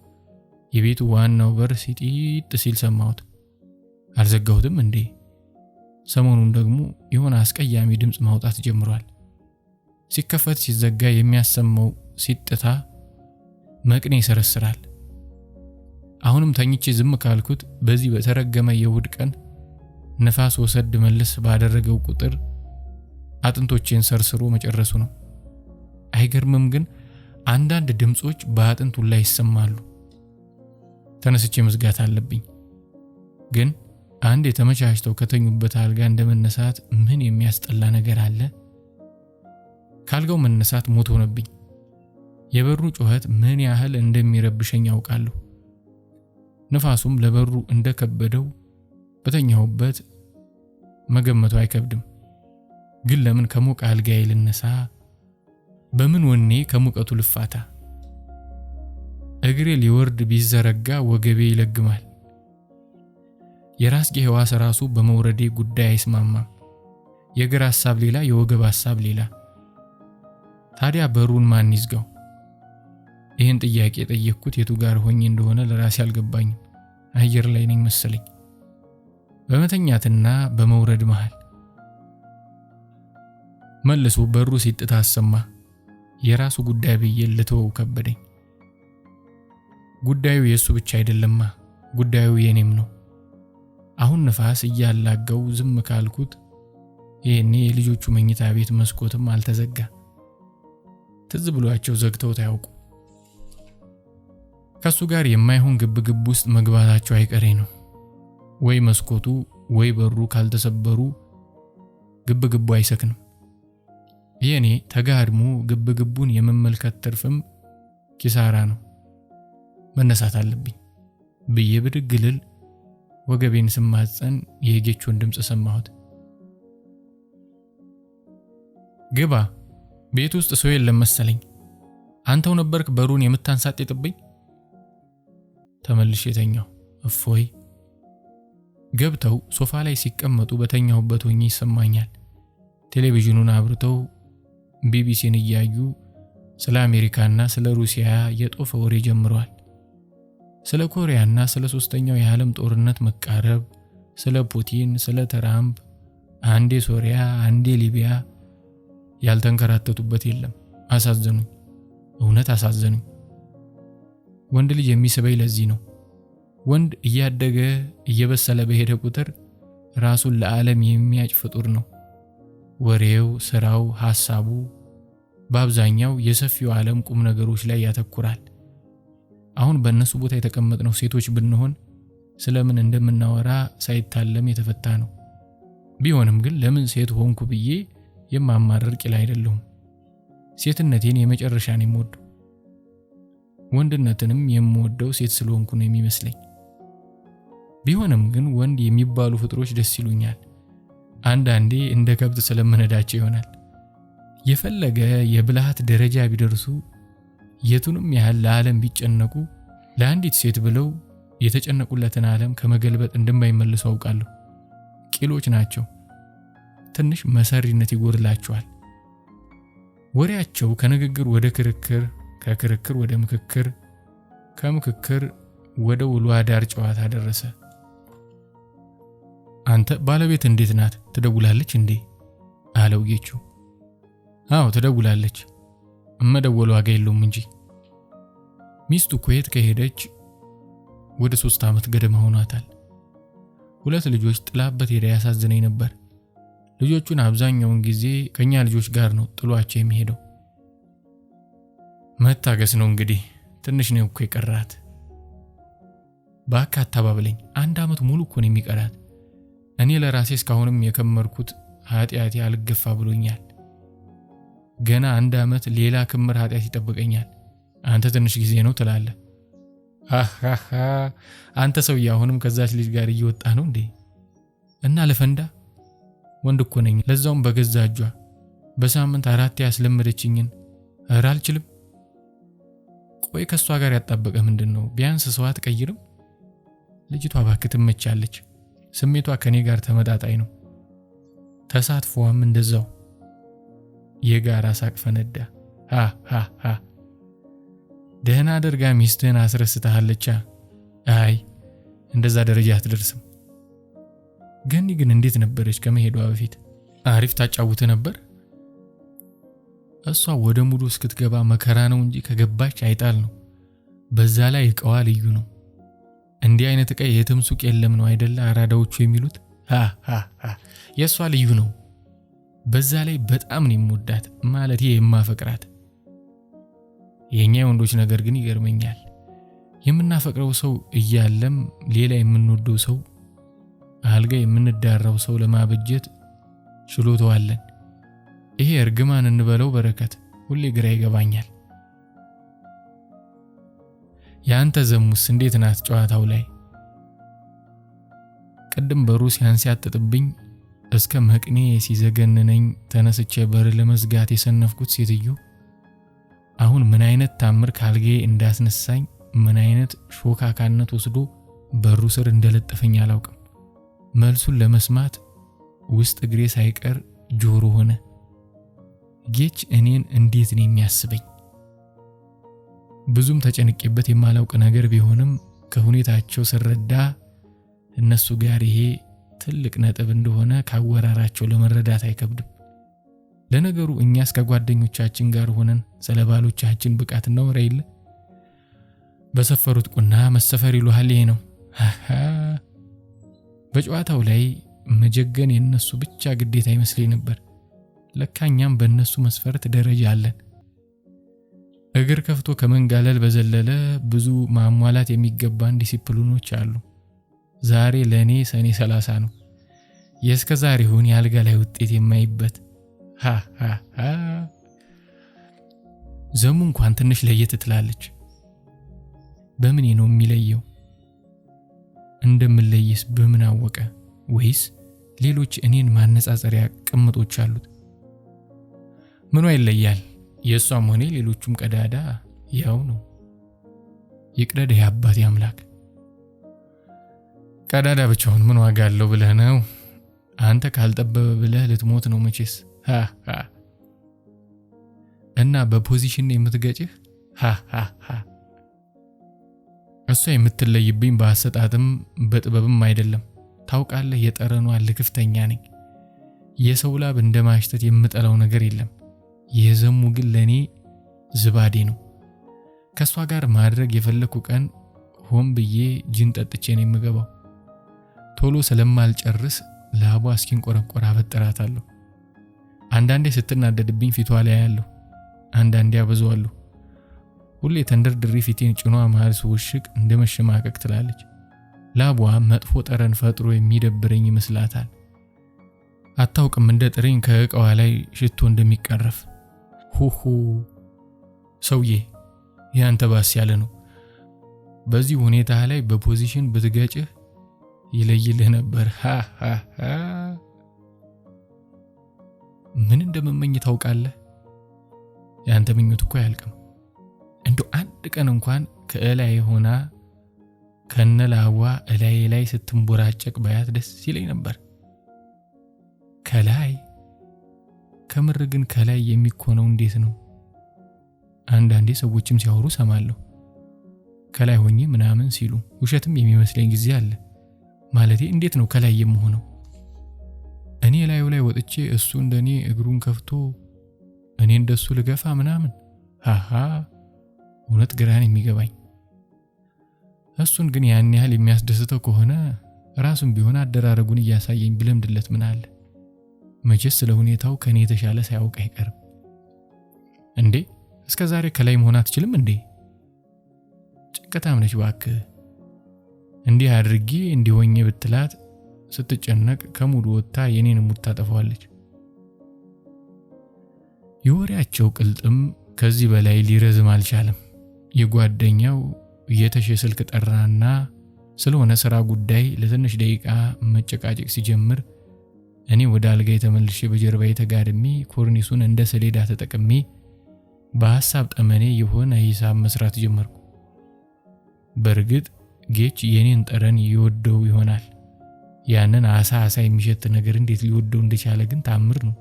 የቤቱ ዋናው በር ሲጢጥ ሲል ሰማሁት። አልዘጋሁትም እንዴ? ሰሞኑን ደግሞ የሆነ አስቀያሚ ድምጽ ማውጣት ጀምሯል። ሲከፈት ሲዘጋ የሚያሰማው ሲጥታ መቅኔ ይሰረስራል። አሁንም ተኝቼ ዝም ካልኩት በዚህ በተረገመ የእሁድ ቀን ነፋስ ወሰድ መልስ ባደረገው ቁጥር አጥንቶቼን ሰርስሮ መጨረሱ ነው። አይገርምም? ግን አንዳንድ ድምጾች በአጥንቱ ላይ ይሰማሉ። ተነስቼ መዝጋት አለብኝ። ግን አንድ የተመቻችተው ከተኙበት አልጋ እንደመነሳት ምን የሚያስጠላ ነገር አለ? ካልጋው መነሳት ሞት ሆነብኝ። የበሩ ጩኸት ምን ያህል እንደሚረብሸኝ ያውቃለሁ። ነፋሱም ለበሩ እንደከበደው በተኛሁበት መገመቱ አይከብድም። ግን ለምን ከሞቀ አልጋዬ ልነሳ? በምን ወኔ ከሙቀቱ ልፋታ? እግሬ ሊወርድ ቢዘረጋ ወገቤ ይለግማል። የራስጌ ሕዋስ ራሱ በመውረዴ ጉዳይ አይስማማም። የእግር ሐሳብ ሌላ፣ የወገብ ሐሳብ ሌላ። ታዲያ በሩን ማን ይዝጋው? ይህን ጥያቄ የጠየቅኩት የቱ ጋር ሆኜ እንደሆነ ለራሴ አልገባኝም። አየር ላይ ነኝ መሰለኝ፣ በመተኛትና በመውረድ መሃል። መልሶ በሩ ሲጥታ አሰማ። የራሱ ጉዳይ ብዬ ልተወው ከበደኝ። ጉዳዩ የሱ ብቻ አይደለማ፣ ጉዳዩ የኔም ነው። አሁን ነፋስ እያላጋው ዝም ካልኩት ይሄኔ የልጆቹ መኝታ ቤት መስኮትም አልተዘጋ። ትዝ ብሏቸው ዘግተውት አያውቁ። ከሱ ጋር የማይሆን ግብግብ ውስጥ መግባታቸው አይቀሬ ነው። ወይ መስኮቱ ወይ በሩ ካልተሰበሩ ግብግቡ አይሰክንም። የኔ ተጋድሞ ግብግቡን የመመልከት ትርፍም ኪሳራ ነው። መነሳት አለብኝ ብዬ ብድግ ልል ወገቤን ስማጸን የጌቾን ድምጽ ሰማሁት። ግባ፣ ቤት ውስጥ ሰው የለም መሰለኝ። አንተው ነበርክ በሩን የምታንሳጥጥብኝ? ተመልሼ ተኛሁ። እፎይ። ገብተው ሶፋ ላይ ሲቀመጡ በተኛሁበት ሆኜ ይሰማኛል። ቴሌቪዥኑን አብርተው ቢቢሲን እያዩ ስለ አሜሪካና ስለ ሩሲያ የጦፈ ወሬ ጀምረዋል። ስለ ኮሪያና ስለ ሶስተኛው የዓለም ጦርነት መቃረብ፣ ስለ ፑቲን፣ ስለ ትራምፕ፣ አንዴ ሶሪያ አንዴ ሊቢያ ያልተንከራተቱበት የለም። አሳዘኑኝ፣ እውነት አሳዘኑኝ። ወንድ ልጅ የሚስበኝ ለዚህ ነው። ወንድ እያደገ እየበሰለ በሄደ ቁጥር ራሱን ለዓለም የሚያጭ ፍጡር ነው። ወሬው፣ ስራው፣ ሐሳቡ በአብዛኛው የሰፊው ዓለም ቁም ነገሮች ላይ ያተኩራል። አሁን በእነሱ ቦታ የተቀመጥነው ሴቶች ብንሆን ስለምን እንደምናወራ ሳይታለም የተፈታ ነው። ቢሆንም ግን ለምን ሴት ሆንኩ ብዬ የማማረር ቂል አይደለሁም። ሴትነቴን የመጨረሻ ነው የምወደው። ወንድነትንም የምወደው ሴት ስለሆንኩ ነው የሚመስለኝ። ቢሆንም ግን ወንድ የሚባሉ ፍጥሮች ደስ ይሉኛል። አንዳንዴ እንደ ከብት ስለምነዳቸው ይሆናል። የፈለገ የብልሃት ደረጃ ቢደርሱ፣ የቱንም ያህል ለዓለም ቢጨነቁ፣ ለአንዲት ሴት ብለው የተጨነቁለትን ዓለም ከመገልበጥ እንደማይመልሱ አውቃለሁ። ቂሎች ናቸው። ትንሽ መሰሪነት ይጎድላቸዋል። ወሬያቸው ከንግግር ወደ ክርክር፣ ከክርክር ወደ ምክክር፣ ከምክክር ወደ ውሎ አዳር ጨዋታ ደረሰ። አንተ ባለቤት እንዴት ናት? ትደውላለች እንዴ? አለው ጌቹ። አዎ ትደውላለች፣ መደወሉ ዋጋ የለውም እንጂ። ሚስቱ ኩዌት ከሄደች ወደ 3 ዓመት ገደማ ሆኗታል። 2 ልጆች ጥላበት ሄዳ ያሳዝነኝ ነበር። ልጆቹን አብዛኛውን ጊዜ ከኛ ልጆች ጋር ነው ጥሏቸው የሚሄደው። መታገስ ነው እንግዲህ፣ ትንሽ ነው እኮ የቀራት። ባካ አታባብለኝ፣ 1 ዓመት ሙሉ እኮ ነው የሚቀራት። እኔ ለራሴ እስካሁንም የከመርኩት ኃጢአቴ አልገፋ ብሎኛል። ገና 1 ዓመት ሌላ ክምር ኃጢአት ይጠብቀኛል። አንተ ትንሽ ጊዜ ነው ትላለህ። አሃሃ አንተ ሰውዬ አሁንም ከዛች ልጅ ጋር እየወጣ ነው እንዴ? እና ለፈንዳ ወንድ እኮ ነኝ፣ ለዛውም በገዛ እጇ በሳምንት 4 ያስለመደችኝን ኧረ አልችልም። ቆይ ከሷ ጋር ያጣበቀ ምንድነው? ቢያንስ ሰው አትቀይርም? ልጅቷ እባክህ ትመቻለች። ስሜቷ ከኔ ጋር ተመጣጣኝ ነው። ተሳትፎዋም እንደዛው። የጋራ ሳቅ ፈነዳ። ሃ ደህና አድርጋ ሚስትህን አስረስተሃለች። አይ እንደዛ ደረጃ አትደርስም። ገኒ ግን እንዴት ነበረች ከመሄዷ በፊት? አሪፍ ታጫውት ነበር። እሷ ወደ ሙሉ እስክትገባ መከራ ነው እንጂ ከገባች አይጣል ነው። በዛ ላይ እቃዋ ልዩ ነው። እንዲህ አይነት እቃ የትም ሱቅ የለም ነው አይደለ አራዳዎቹ የሚሉት። የሷ ልዩ ነው። በዛ ላይ በጣም ነው የምወዳት፣ ማለት የማፈቅራት። የኛ ወንዶች ነገር ግን ይገርመኛል። የምናፈቅረው ሰው እያለም ሌላ የምንወደው ሰው፣ አልጋ የምንዳራው ሰው ለማበጀት ችሎታው አለን። ይሄ እርግማን እንበለው በረከት ሁሌ ግራ ይገባኛል። ያንተ ዘሙስ እንዴት ናት ጨዋታው ላይ? ቅድም በሩሲያን ሲያጥጥብኝ እስከ መቅኔ ሲዘገነነኝ ተነስቼ በር ለመዝጋት የሰነፍኩት ሴትዮ አሁን ምን አይነት ታምር ካልጌ እንዳስነሳኝ፣ ምን አይነት ሾካካነት ወስዶ በሩ ስር እንደለጠፈኝ አላውቅም። መልሱን ለመስማት ውስጥ እግሬ ሳይቀር ጆሮ ሆነ። ጌች እኔን እንዴት ነው የሚያስበኝ? ብዙም ተጨንቄበት የማላውቅ ነገር ቢሆንም ከሁኔታቸው ስረዳ እነሱ ጋር ይሄ ትልቅ ነጥብ እንደሆነ ካወራራቸው ለመረዳት አይከብድም። ለነገሩ እኛስ ከጓደኞቻችን ጋር ሆነን ስለ ባሎቻችን ብቃት እናወራ የለ? በሰፈሩት ቁና መሰፈር ይሉሃል። ይሄ ነው። በጨዋታው ላይ መጀገን የነሱ ብቻ ግዴታ ይመስለኝ ነበር። ለካኛም በእነሱ መስፈርት ደረጃ አለን። እግር ከፍቶ ከመንጋለል በዘለለ ብዙ ማሟላት የሚገባን ዲሲፕሊኖች አሉ። ዛሬ ለኔ ሰኔ 30 ነው። የእስከ ዛሬውን ያልጋ ላይ ውጤት የማይበት። ዘሙ እንኳን ትንሽ ለየት ትላለች። በምን ነው የሚለየው? እንደምለየስ በምን አወቀ? ወይስ ሌሎች እኔን ማነጻጸሪያ ቅምጦች አሉት? ምኑ ይለያል? የሷም ሆነ ሌሎቹም ቀዳዳ ያው ነው። ይቅደድ ያባቴ አምላክ። ቀዳዳ ብቻውን ምን ዋጋ አለው ብለህ ነው? አንተ ካልጠበበ ብለህ ልትሞት ነው መቼስ። እና በፖዚሽን የምትገጭህ እሷ የምትለይብኝ በአሰጣጥም በጥበብም አይደለም። ታውቃለህ፣ የጠረኗ ልክፍተኛ ነኝ። የሰው ላብ እንደማሽተት የምጠላው ነገር የለም። የዘሙ ግን ለኔ ዝባዴ ነው። ከሷ ጋር ማድረግ የፈለኩ ቀን ሆን ብዬ ጂን ጠጥቼ ነው የምገባው። ቶሎ ስለማልጨርስ ላቧ እስኪንቆረቆር አበጥራታለሁ። አንዳንዴ ስትናደድብኝ ፊቷ ላይ ያለው፣ አንዳንዴ አበዛዋለሁ። ሁሌ ተንደርድሪ ፊቴን ጭኗ መሃል ስውሽቅ እንደመሸማቀቅ ትላለች። ላቧ መጥፎ ጠረን ፈጥሮ የሚደብረኝ ይመስላታል። አታውቅም እንደ ጥሬን ከእቃዋ ላይ ሽቶ እንደሚቀረፍ። ሁሁ ሰውዬ ያንተ ባስ ያለ ነው። በዚህ ሁኔታ ላይ በፖዚሽን ብትገጭህ ይለይልህ ነበር። ምን እንደምመኝ ታውቃለህ? ያንተ ምኞት እኮ አያልቅም። እንደው አንድ ቀን እንኳን ከእላይ ሆና ከነላዋ እላይ ላይ ስትንቦራጨቅ ባያት ደስ ይለኝ ነበር። ከላይ ከምር ግን ከላይ የሚኮነው እንዴት ነው? አንዳንዴ ሰዎችም ሲያወሩ ሰማለሁ። ከላይ ሆኜ ምናምን ሲሉ ውሸትም የሚመስለኝ ጊዜ አለ። ማለቴ እንዴት ነው ከላይ የምሆነው? እኔ ላዩ ላይ ወጥቼ እሱ እንደኔ እግሩን ከፍቶ እኔ እንደሱ ልገፋ ምናምን? ሃሃ እውነት ግራን የሚገባኝ። እሱን ግን ያን ያህል የሚያስደስተው ከሆነ ራሱን ቢሆን አደራረጉን እያሳየኝ ብለምድለት ምን አለ? መቼስ ስለ ሁኔታው ከኔ የተሻለ ሳያውቅ አይቀርም። እንዴ እስከዛሬ ከላይ መሆን አትችልም እንዴ? ጭንቀታም ነች እባክህ። እንዲህ አድርጌ እንዲሆኜ ብትላት ስትጨነቅ ከሙሉ ወጥታ የኔን ሙድ ታጠፋዋለች። የወሬያቸው ቅልጥም ከዚህ በላይ ሊረዝም አልቻለም። የጓደኛው የተሸ ስልክ ጠራና ስለሆነ ስራ ጉዳይ ለትንሽ ደቂቃ መጨቃጨቅ ሲጀምር እኔ ወደ አልጋዬ ተመልሼ በጀርባዬ ተጋድሜ ኮርኒሱን እንደ ሰሌዳ ተጠቅሜ በሐሳብ ጠመኔ የሆነ ሂሳብ መስራት ጀመርኩ። በእርግጥ ጌች የኔን ጠረን ይወደው ይሆናል። ያንን አሳ የሚሸት ነገር እንዴት ሊወደው እንደቻለ ግን ታምር ነው።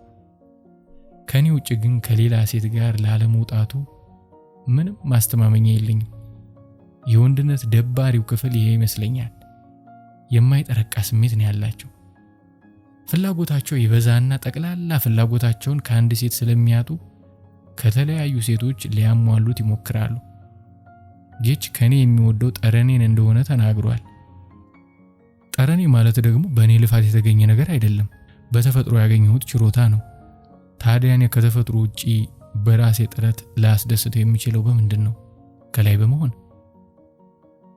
ከኔ ውጭ ግን ከሌላ ሴት ጋር ላለመውጣቱ ምንም ማስተማመኛ የለኝም። የወንድነት ደባሪው ክፍል ይሄ ይመስለኛል። የማይጠረቃ ስሜት ነው ያላቸው። ፍላጎታቸው ይበዛና ጠቅላላ ፍላጎታቸውን ከአንድ ሴት ስለሚያጡ ከተለያዩ ሴቶች ሊያሟሉት ይሞክራሉ። ጌች ከኔ የሚወደው ጠረኔን እንደሆነ ተናግሯል። ጠረኔ ማለት ደግሞ በእኔ ልፋት የተገኘ ነገር አይደለም፣ በተፈጥሮ ያገኘሁት ችሮታ ነው። ታዲያ እኔ ከተፈጥሮ ውጪ በራሴ ጥረት ላስደስተው የሚችለው በምንድን ነው? ከላይ በመሆን።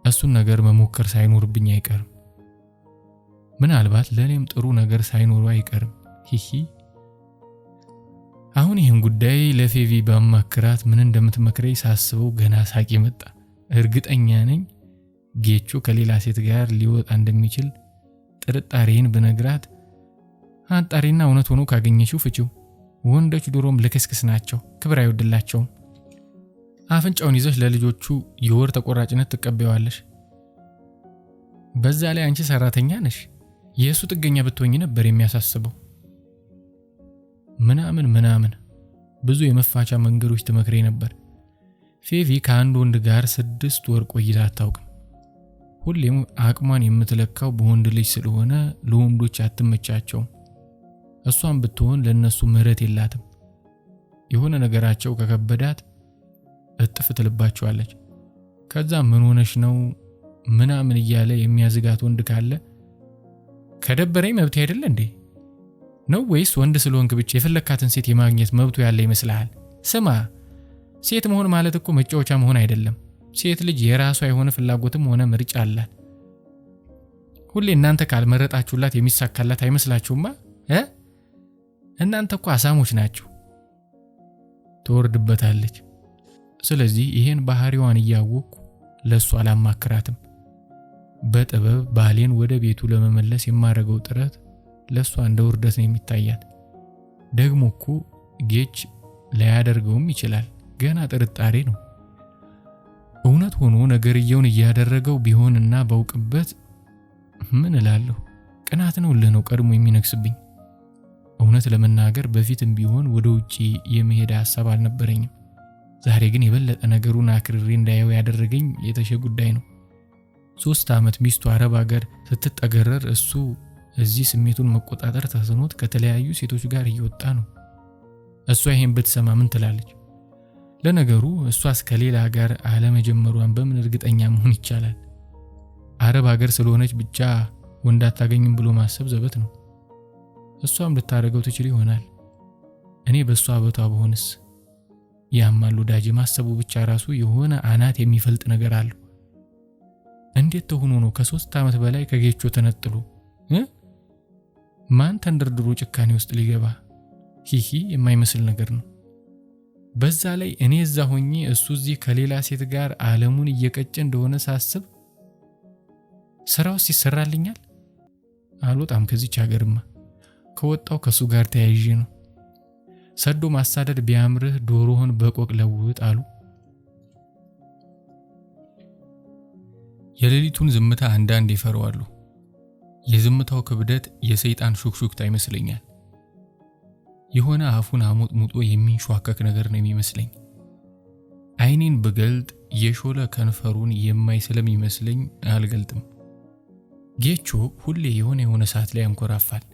እሱን ነገር መሞከር ሳይኖርብኝ አይቀርም። ምናልባት ለኔም ጥሩ ነገር ሳይኖሩ አይቀርም። ሂሂ። አሁን ይህን ጉዳይ ለፌቪ ባማክራት ምን እንደምትመክረኝ ሳስበው ገና ሳቂ መጣ። እርግጠኛ ነኝ ጌቾ ከሌላ ሴት ጋር ሊወጣ እንደሚችል ጥርጣሬን ብነግራት አጣሪና እውነት ሆኖ ካገኘሽው ፍቺው። ወንዶች ድሮም ልክስክስ ናቸው፣ ክብር አይወድላቸውም። አፍንጫውን ይዘሽ ለልጆቹ የወር ተቆራጭነት ትቀበያለሽ። በዛ ላይ አንቺ ሰራተኛ ነሽ። የእሱ ጥገኛ ብትሆኝ ነበር የሚያሳስበው። ምናምን ብዙ የመፋቻ መንገዶች ትመክሬ ነበር። ፌቪ ከአንድ ወንድ ጋር 6 ወር ቆይታ አታውቅም። ሁሌም አቅሟን የምትለካው በወንድ ልጅ ስለሆነ ለወንዶች አትመቻቸውም። እሷም ብትሆን ለነሱ ምህረት የላትም። የሆነ ነገራቸው ከከበዳት እጥፍ ትልባቸዋለች። ከዛ ምን ሆነሽ ነው ምናምን እያለ የሚያዝጋት ወንድ ካለ ከደበረኝ መብት አይደለ እንዴ ነው? ወይስ ወንድ ስለሆንክ ብቻ የፈለካትን ሴት የማግኘት መብቱ ያለ ይመስልሃል? ስማ፣ ሴት መሆን ማለት እኮ መጫወቻ መሆን አይደለም። ሴት ልጅ የራሷ የሆነ ፍላጎትም ሆነ ምርጫ አላት። ሁሌ እናንተ ካልመረጣችሁላት የሚሳካላት አይመስላችሁማ? እናንተ እኮ አሳሞች ናችሁ። ትወርድበታለች። ስለዚህ ይሄን ባህሪዋን እያወቅኩ ለሷ አላማክራትም። በጥበብ ባሌን ወደ ቤቱ ለመመለስ የማረገው ጥረት ለሷ እንደ ውርደት ነው የሚታያት። ደግሞ እኮ ጌች ላያደርገውም ይችላል። ገና ጥርጣሬ ነው። እውነት ሆኖ ነገርየውን እያደረገው ቢሆንና ባውቅበት ምን እላለሁ? ቅናት ነው ልህ ነው ቀድሞ የሚነክስብኝ። እውነት ለመናገር በፊትም ቢሆን ወደ ውጪ የመሄድ ሐሳብ አልነበረኝም። ዛሬ ግን የበለጠ ነገሩን አክርሬ እንዳየው ያደረገኝ የተሸ ጉዳይ ነው። 3 ዓመት ሚስቱ አረብ ሀገር ስትጠገረር እሱ እዚህ ስሜቱን መቆጣጠር ተስኖት ከተለያዩ ሴቶች ጋር እየወጣ ነው። እሷ ይሄን ብትሰማ ምን ትላለች? ለነገሩ እሷስ ከሌላ ጋር አለመጀመሯን በምን እርግጠኛ መሆን ይቻላል? አረብ ሀገር ስለሆነች ብቻ ወንድ አታገኝም ብሎ ማሰብ ዘበት ነው። እሷም ልታረገው ትችል ይሆናል። እኔ በሷ አበቷ በሆንስ? ያማል ወዳጅ ማሰቡ ብቻ ራሱ የሆነ አናት የሚፈልጥ ነገር አለው። እንዴት ተሆኖ ነው ከ3 ዓመት በላይ ከጌቾ ተነጥሎ ማን ተንደርድሮ ጭካኔ ውስጥ ሊገባ? ሂሂ የማይመስል ነገር ነው። በዛ ላይ እኔ እዛ ሆኜ እሱ እዚህ ከሌላ ሴት ጋር ዓለሙን እየቀጨ እንደሆነ ሳስብ ስራውስ ይሰራልኛል? አልወጣም ከዚች ሀገርማ። ከወጣው ከሱ ጋር ተያይዤ ነው። ሰዶ ማሳደድ ቢያምርህ ዶሮህን በቆቅ ለውጥ አሉ። የሌሊቱን ዝምታ አንዳንድ ይፈራዋሉ። የዝምታው ክብደት የሰይጣን ሹክሹክታ ይመስለኛል። የሆነ አፉን አሞጥሙጦ የሚንሿከክ ነገር ነው የሚመስለኝ። አይኔን ብገልጥ የሾለ ከንፈሩን የማይ ስለሚመስለኝ አልገልጥም። ጌቾ ሁሌ የሆነ ሰዓት ላይ አንኮራፋል።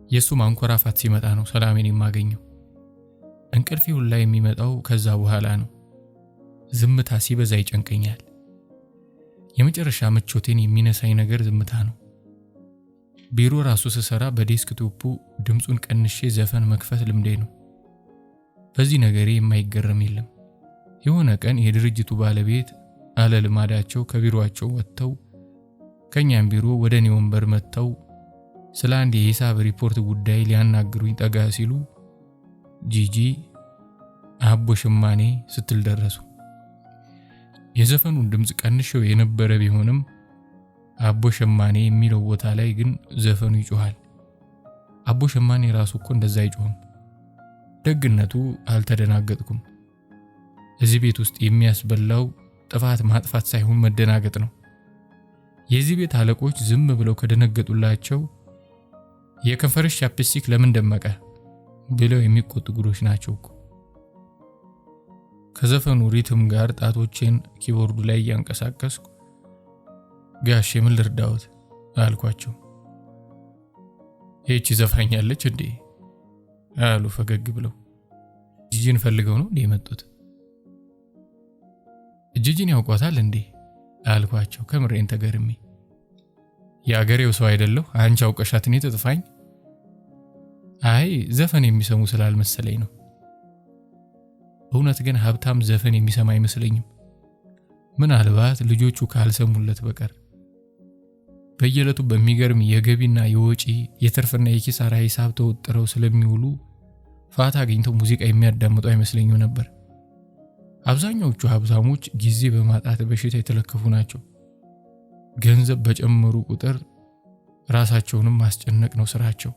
የሱ ማንኮራፋት ሲመጣ ነው ሰላሜን የማገኘው። እንቅልፌ ሁላ የሚመጣው ከዛ በኋላ ነው። ዝምታ ሲበዛ ይጨንቀኛል። የመጨረሻ ምቾቴን የሚነሳኝ ነገር ዝምታ ነው። ቢሮ ራሱ ስሰራ በዴስክቶፑ ድምፁን ቀንሼ ዘፈን መክፈት ልምዴ ነው። በዚህ ነገሬ የማይገረም የለም። የሆነ ቀን የድርጅቱ ባለቤት አለልማዳቸው ከቢሮአቸው ወጥተው ከኛም ቢሮ ወደ እኔ ወንበር መጥተው ስለ አንድ የሂሳብ ሪፖርት ጉዳይ ሊያናግሩኝ ጠጋ ሲሉ ጂጂ አቦ ሸማኔ ስትል ደረሱ። የዘፈኑን ድምፅ ቀንሼው የነበረ ቢሆንም አቦ ሸማኔ የሚለው ቦታ ላይ ግን ዘፈኑ ይጮሃል። አቦ ሸማኔ ራሱ እኮ እንደዛ አይጮህም። ደግነቱ አልተደናገጥኩም። እዚህ ቤት ውስጥ የሚያስበላው ጥፋት ማጥፋት ሳይሆን መደናገጥ ነው። የዚህ ቤት አለቆች ዝም ብለው ከደነገጡላቸው የከንፈርሽ ቻፕስቲክ ለምን ደመቀ ብለው የሚቆጡ ጉዶች ናቸው እኮ። ከዘፈኑ ሪትም ጋር ጣቶቼን ኪቦርዱ ላይ እያንቀሳቀስኩ ጋሼ ምን ልርዳዎት አልኳቸው። ይህቺ ዘፋኛለች እንዴ አሉ ፈገግ ብለው። ጂጂን ፈልገው ነው እንዴ የመጡት? ጂጂን ያውቋታል እንዴ አልኳቸው ከምሬን ተገርሜ። የአገሬው ሰው አይደለሁ አንቺ አውቀሻት እኔ ትጥፋኝ? አይ ዘፈን የሚሰሙ ስላልመሰለኝ ነው። እውነት ግን ሀብታም ዘፈን የሚሰማ አይመስለኝም። ምናልባት ልጆቹ ካልሰሙለት በቀር። በየዕለቱ በሚገርም የገቢና የወጪ የትርፍና የኪሳራ ሂሳብ ተወጥረው ስለሚውሉ ፋታ አግኝተው ሙዚቃ የሚያዳምጡ አይመስለኝም ነበር። አብዛኛዎቹ ሀብታሞች ጊዜ በማጣት በሽታ የተለከፉ ናቸው። ገንዘብ በጨመሩ ቁጥር ራሳቸውንም ማስጨነቅ ነው ስራቸው።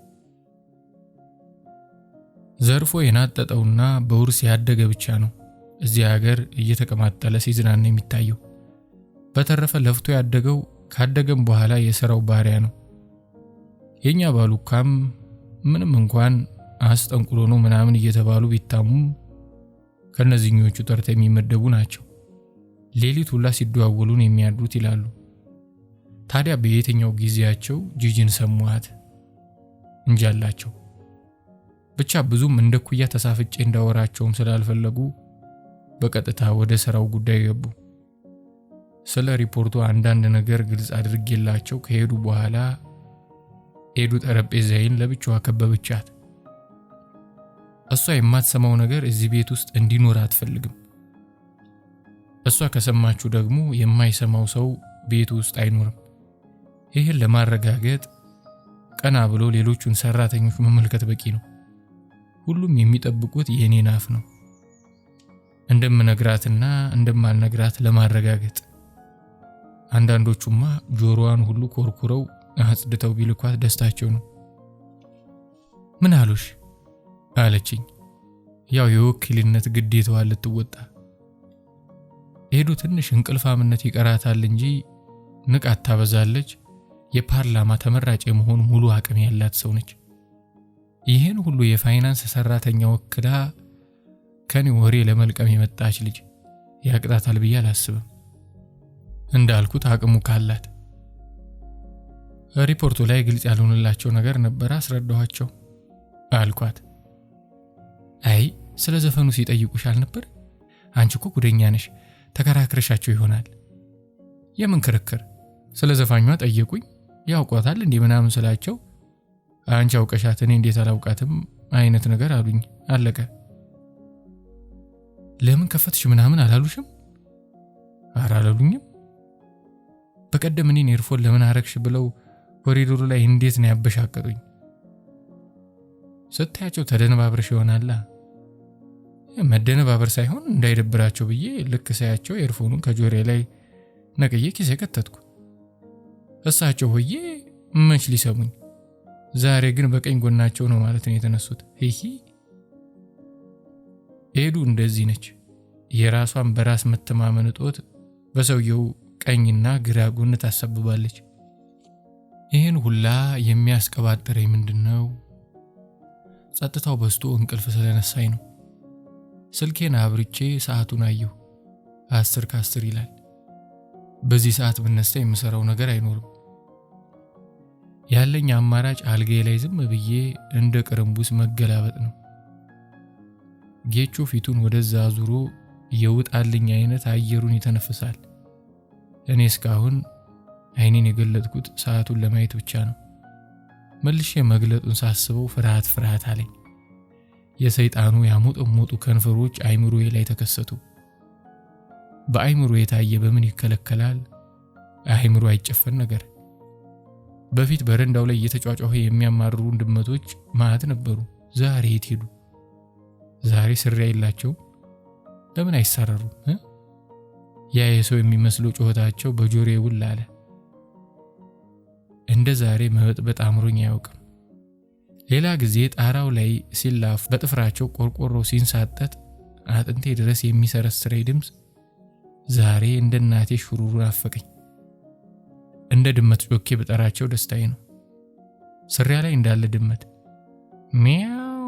ዘርፎ የናጠጠውና በውርስ ያደገ ብቻ ነው እዚህ ሀገር እየተቀማጠለ ሲዝናና የሚታየው። በተረፈ ለፍቶ ያደገው ካደገም በኋላ የሥራው ባሪያ ነው። የኛ ባሉካም ምንም እንኳን አስጠንቁሎ ነው ምናምን እየተባሉ ቢታሙም ከነዚህኞቹ ተርታ የሚመደቡ ናቸው። ሌሊት ሁላ ሲደዋወሉን የሚያድሩት ይላሉ። ታዲያ በየትኛው ጊዜያቸው ጂጂን ሰሟት እንጃላቸው። ብቻ ብዙም እንደኩያ ተሳፍጬ እንዳወራቸውም ስላልፈለጉ በቀጥታ ወደ ስራው ጉዳይ ገቡ። ስለ ሪፖርቱ አንዳንድ ነገር ግልጽ አድርጌላቸው ከሄዱ በኋላ ኤዱ ጠረጴዛዬን ለብቻዋ ከበበቻት። እሷ የማትሰማው ነገር እዚህ ቤት ውስጥ እንዲኖር አትፈልግም። እሷ ከሰማችሁ ደግሞ የማይሰማው ሰው ቤት ውስጥ አይኖርም። ይህን ለማረጋገጥ ቀና ብሎ ሌሎቹን ሰራተኞች መመልከት በቂ ነው። ሁሉም የሚጠብቁት የኔን አፍ ነው፣ እንደምነግራትና እንደማልነግራት ለማረጋገጥ። አንዳንዶቹማ ጆሮዋን ሁሉ ኮርኩረው አጽድተው ቢልኳት ደስታቸው ነው። ምን አሉሽ አለችኝ። ያው የወኪልነት ግዴታዋን ልትወጣ። ኤዱ ትንሽ እንቅልፋምነት ይቀራታል እንጂ ንቃት ታበዛለች። የፓርላማ ተመራጭ የመሆን ሙሉ አቅም ያላት ሰው ነች። ይህን ሁሉ የፋይናንስ ሰራተኛ ወክላ ከኔ ወሬ ለመልቀም የመጣች ልጅ ያቅጣታል ብዬ አላስብም። እንዳልኩት አቅሙ ካላት። ሪፖርቱ ላይ ግልጽ ያልሆነላቸው ነገር ነበር፣ አስረዳኋቸው አልኳት። አይ ስለ ዘፈኑ ሲጠይቁሽ አልነበር? አንቺ እኮ ጉደኛ ነሽ፣ ተከራክረሻቸው ይሆናል። የምን ክርክር? ስለ ዘፋኟ ጠየቁኝ። ያውቋታል እንዴ ምናምን ስላቸው አንቺ አውቀሻት እኔ እንዴት አላውቃትም አይነት ነገር አሉኝ። አለቀ። ለምን ከፈትሽ ምናምን አላሉሽም? ኧረ አላሉኝም። በቀደም እኔን ኤርፎን ለምን አረግሽ ብለው ኮሪዶሩ ላይ እንዴት ነው ያበሻቀጡኝ። ስታያቸው ተደነባብረሽ ይሆናላ። መደነባበር ሳይሆን እንዳይደብራቸው ብዬ ልክ ሳያቸው ኤርፎኑን ከጆሮዬ ላይ ነቅዬ ኪሴ ከተትኩ። እሳቸው ሆዬ መች ሊሰሙኝ። ዛሬ ግን በቀኝ ጎናቸው ነው ማለት ነው የተነሱት። ሂሂ ኤዱ እንደዚህ ነች። የራሷን በራስ መተማመን እጦት በሰውየው ቀኝና ግራ ጎን ታሰብባለች። ይህን ሁላ የሚያስቀባጥረኝ ምንድነው? ጸጥታው በስቶ እንቅልፍ ስለነሳኝ ነው። ስልኬን አብርቼ ሰዓቱን አየሁ። 10 ከ10 ይላል። በዚህ ሰዓት ብነሳ የምሰራው ነገር አይኖርም። ያለኝ አማራጭ አልጋዬ ላይ ዝም ብዬ እንደ ቅርምቡስ መገላበጥ ነው። ጌቾ ፊቱን ወደዛ አዙሮ የውጣልኝ አይነት አየሩን ይተነፍሳል። እኔ እስካሁን አይኔን የገለጥኩት ሰዓቱን ለማየት ብቻ ነው። መልሼ መግለጡን ሳስበው ፍርሃት አለኝ። የሰይጣኑ ያሞጠሞጡ ከንፈሮች አይምሮዬ ላይ ተከሰቱ። በአይምሮ የታየ በምን ይከለከላል? አይምሮ አይጨፈን ነገር። በፊት በረንዳው ላይ እየተጫጫሁ የሚያማርሩ ድመቶች ማዕት ነበሩ። ዛሬ የት ሄዱ? ዛሬ ስሪያ የላቸው? ለምን አይሳረሩም? ያ የሰው የሚመስለው ጩኸታቸው በጆሮዬ ውል አለ። እንደ ዛሬ መበጥበጥ አምሮኝ አያውቅም። ሌላ ጊዜ ጣራው ላይ ሲላፉ በጥፍራቸው ቆርቆሮ ሲንሳጠጥ አጥንቴ ድረስ የሚሰረስረኝ ድምፅ ዛሬ እንደ እናቴ ሹሩሩ ናፈቀኝ። እንደ ድመት ጮኬ በጠራቸው ደስታዬ ነው። ስሪያ ላይ እንዳለ ድመት ሚያው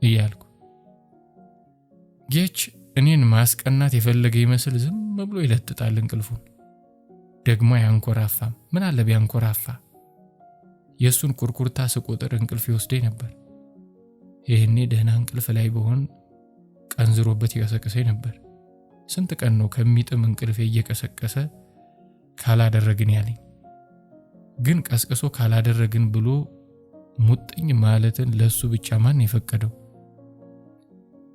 እያልኩ። ጌች እኔን ማስቀናት የፈለገ ይመስል ዝም ብሎ ይለጥጣል እንቅልፉን። ደግሞ አያንኮራፋም። ምን አለ ቢያንኮራፋ? የሱን ኩርኩርታ ስቆጥር እንቅልፍ ይወስደኝ ነበር። ይህኔ ደህና እንቅልፍ ላይ በሆን ቀንዝሮበት ይቀሰቅሰኝ ነበር። ስንት ቀን ነው ከሚጥም እንቅልፍ እየቀሰቀሰ ካላደረግን ያለኝ። ግን ቀስቅሶ ካላደረግን ብሎ ሙጥኝ ማለትን ለሱ ብቻ ማን የፈቀደው?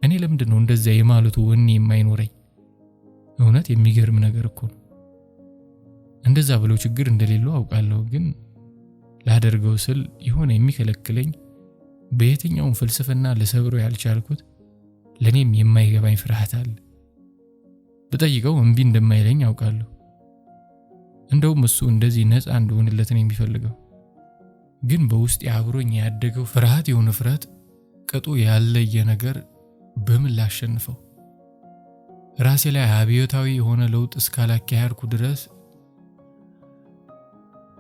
እኔ ለምንድን ነው እንደዚያ የማለቱ ወኔ የማይኖረኝ? እውነት የሚገርም ነገር እኮ ነው። እንደዛ ብሎ ችግር እንደሌለው አውቃለሁ። ግን ላደርገው ስል የሆነ የሚከለክለኝ በየትኛውም ፍልስፍና ልሰብረው ያልቻልኩት ለኔም የማይገባኝ ፍርሃት አለ። ብጠይቀው እምቢ እንደማይለኝ አውቃለሁ። እንደውም እሱ እንደዚህ ነፃ እንደሆነለት ነው የሚፈልገው። ግን በውስጥ አብሮኝ ያደገው ፍርሃት የሆነ ፍርሃት ቅጡ ያለየ ነገር በምን ላሸንፈው? ራሴ ላይ አብዮታዊ የሆነ ለውጥ እስካላካሄድኩ ድረስ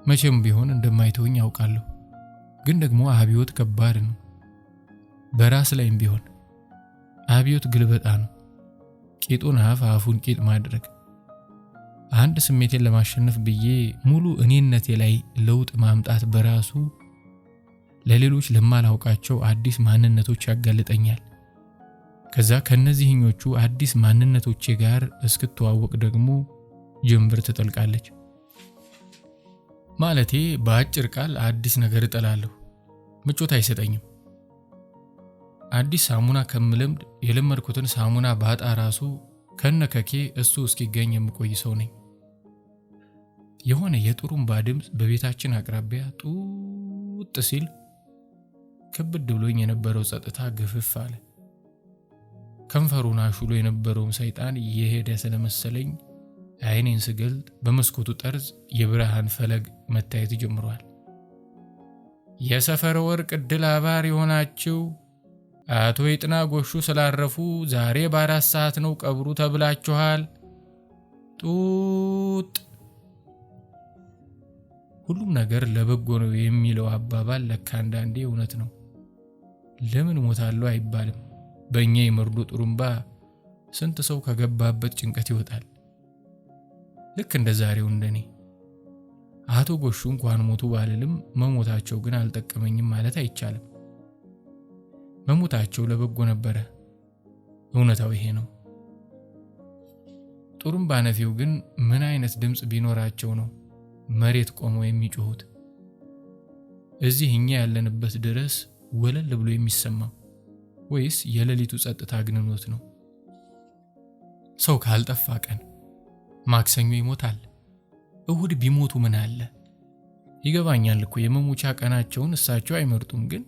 መቼም ቢሆን እንደማይተውኝ ያውቃለሁ። ግን ደግሞ አብዮት ከባድ ነው። በራስ ላይም ቢሆን አብዮት ግልበጣ ነው። ቂጡን አፉን ቂጥ ማድረግ። አንድ ስሜቴን ለማሸነፍ ብዬ ሙሉ እኔነቴ ላይ ለውጥ ማምጣት በራሱ ለሌሎች ለማላውቃቸው አዲስ ማንነቶች ያጋልጠኛል። ከዛ ከነዚህኞቹ አዲስ ማንነቶቼ ጋር እስክተዋወቅ ደግሞ ጀንበር ትጠልቃለች። ማለቴ በአጭር ቃል አዲስ ነገር እጠላለሁ። ምቾት አይሰጠኝም። አዲስ ሳሙና ከምለምድ የለመድኩትን ሳሙና ባጣ ራሱ ከነከኬ እሱ እስኪገኝ የምቆይ ሰው ነኝ። የሆነ የጥሩምባ ድምፅ በቤታችን አቅራቢያ ጡጥ ሲል ክብድ ብሎኝ የነበረው ጸጥታ ግፍፍ አለ። ከንፈሩን አሹሎ የነበረውም ሰይጣን እየሄደ ስለመሰለኝ አይኔን ስገልጥ በመስኮቱ ጠርዝ የብርሃን ፈለግ መታየት ጀምሯል። የሰፈር ወርቅ ዕድል አባር የሆናችሁ አቶ ይጥና ጎሹ ስላረፉ ዛሬ በ4 ሰዓት ነው ቀብሩ ተብላችኋል። ጡጥ። ሁሉም ነገር ለበጎ ነው የሚለው አባባል ለካ አንዳንዴ እውነት ነው። ለምን ሞታለሁ አይባልም። በእኛ የመርዶ ጥሩምባ ስንት ሰው ከገባበት ጭንቀት ይወጣል። ልክ እንደ ዛሬው እንደኔ። አቶ ጎሹ እንኳን ሞቱ ባልልም መሞታቸው ግን አልጠቀመኝም ማለት አይቻልም። መሞታቸው ለበጎ ነበረ። እውነታው ይሄ ነው። ጥሩምባ ነፊው ግን ምን አይነት ድምፅ ቢኖራቸው ነው መሬት ቆመው የሚጮሁት? እዚህ እኛ ያለንበት ድረስ ወለል ብሎ የሚሰማው ወይስ የሌሊቱ ጸጥታ ግንኖት ነው? ሰው ካልጠፋ ቀን ማክሰኞ ይሞታል። እሁድ ቢሞቱ ምን አለ? ይገባኛል እኮ የመሞቻ ቀናቸውን እሳቸው አይመርጡም። ግን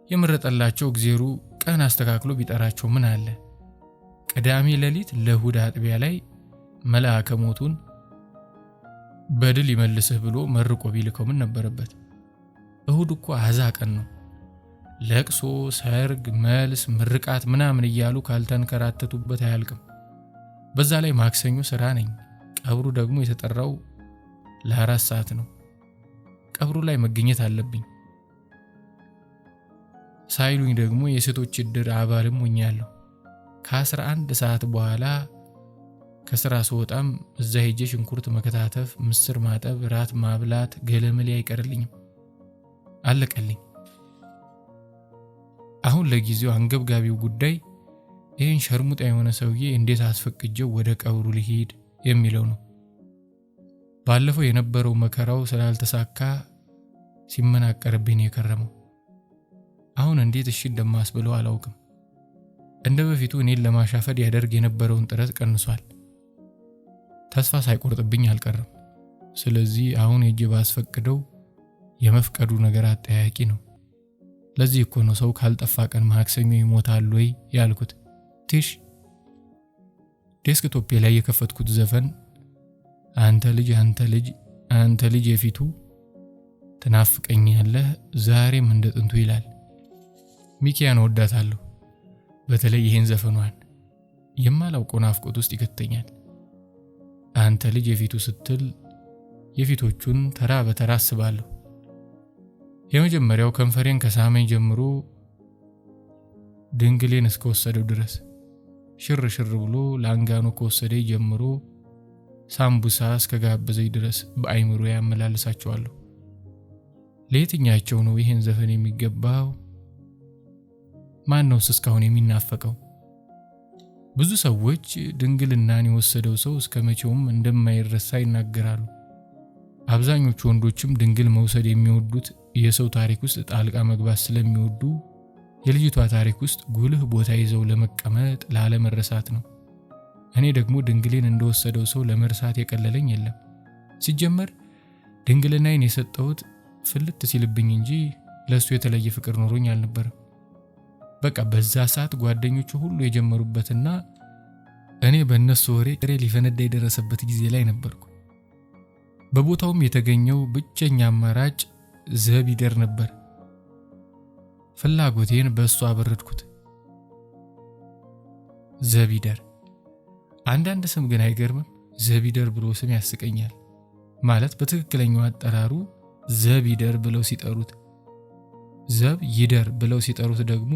የመረጠላቸው እግዚአብሔሩ ቀን አስተካክሎ ቢጠራቸው ምን አለ? ቅዳሜ ሌሊት ለእሁድ አጥቢያ ላይ መልአከ ሞቱን በድል ይመልስህ ብሎ መርቆ ቢልከው ምን ነበረበት? እሁድ እኮ አዛ ቀን ነው። ለቅሶ፣ ሰርግ፣ መልስ፣ ምርቃት ምናምን እያሉ ካልተንከራተቱበት አያልቅም። በዛ ላይ ማክሰኞ ስራ ነኝ። ቀብሩ ደግሞ የተጠራው ለ4 ሰዓት ነው። ቀብሩ ላይ መገኘት አለብኝ። ሳይሉኝ ደግሞ የሴቶች እድር አባልም ሆኛለሁ። ከ11 ሰዓት በኋላ ከስራ ስወጣም እዛ ሄጄ ሽንኩርት መከታተፍ፣ ምስር ማጠብ፣ ራት ማብላት፣ ገለመሌ አይቀርልኝም። አለቀልኝ። አሁን ለጊዜው አንገብጋቢው ጉዳይ ይህን ሸርሙጣ የሆነ ሰውዬ እንዴት አስፈቅጄው ወደ ቀብሩ ልሂድ የሚለው ነው። ባለፈው የነበረው መከራው ስላልተሳካ ሲመናቀርብኝ የከረመው አሁን እንዴት እሺ እንደማስብለው አላውቅም። እንደ በፊቱ እኔን ለማሻፈድ ያደርግ የነበረውን ጥረት ቀንሷል። ተስፋ ሳይቆርጥብኝ አልቀረም። ስለዚህ አሁን ሄጄ ባስፈቅደው የመፍቀዱ ነገር አጠያቂ ነው። ለዚህ እኮ ነው ሰው ካልጠፋ ቀን ማክሰኞ ይሞታል ወይ ያልኩት። ቲሽ ዴስክቶፔ ላይ የከፈትኩት ዘፈን አንተ ልጅ አንተ ልጅ አንተ ልጅ የፊቱ ትናፍቀኛለህ ዛሬም እንደ ጥንቱ ይላል። ሚኪያን ወዳታለሁ። በተለይ ይሄን ዘፈኗን የማላውቀው ናፍቆት ውስጥ ይከተኛል። አንተ ልጅ የፊቱ ስትል የፊቶቹን ተራ በተራ አስባለሁ። የመጀመሪያው ከንፈሬን ከሳመኝ ጀምሮ ድንግሌን እስከወሰደው ድረስ ሽር ሽር ብሎ ላንጋኖ ከወሰደኝ ጀምሮ ሳምቡሳ እስከጋበዘኝ ድረስ በአይምሮ ያመላልሳቸዋለሁ። ለየትኛቸው ነው ይሄን ዘፈን የሚገባው? ማን ነው እስካሁን የሚናፈቀው? ብዙ ሰዎች ድንግልናን የወሰደው ሰው እስከመቼውም እንደማይረሳ ይናገራሉ። አብዛኞቹ ወንዶችም ድንግል መውሰድ የሚወዱት የሰው ታሪክ ውስጥ ጣልቃ መግባት ስለሚወዱ የልጅቷ ታሪክ ውስጥ ጉልህ ቦታ ይዘው ለመቀመጥ ላለመረሳት ነው። እኔ ደግሞ ድንግሌን እንደወሰደው ሰው ለመርሳት የቀለለኝ የለም። ሲጀመር ድንግልናዬን የሰጠሁት ፍልጥ ሲልብኝ እንጂ ለሱ የተለየ ፍቅር ኖሮኝ አልነበረም። በቃ በዛ ሰዓት ጓደኞቹ ሁሉ የጀመሩበትና እኔ በእነሱ ወሬ ጥሬ ሊፈነዳ የደረሰበት ጊዜ ላይ ነበርኩ። በቦታውም የተገኘው ብቸኛ አማራጭ ዘቢደር ነበር። ፍላጎቴን በእሱ አበረድኩት። ዘቢደር አንዳንድ ስም ግን አይገርምም? ዘቢደር ብሎ ስም ያስቀኛል። ማለት በትክክለኛው አጠራሩ ዘቢደር ብለው ሲጠሩት፣ ዘብ ይደር ብለው ሲጠሩት ደግሞ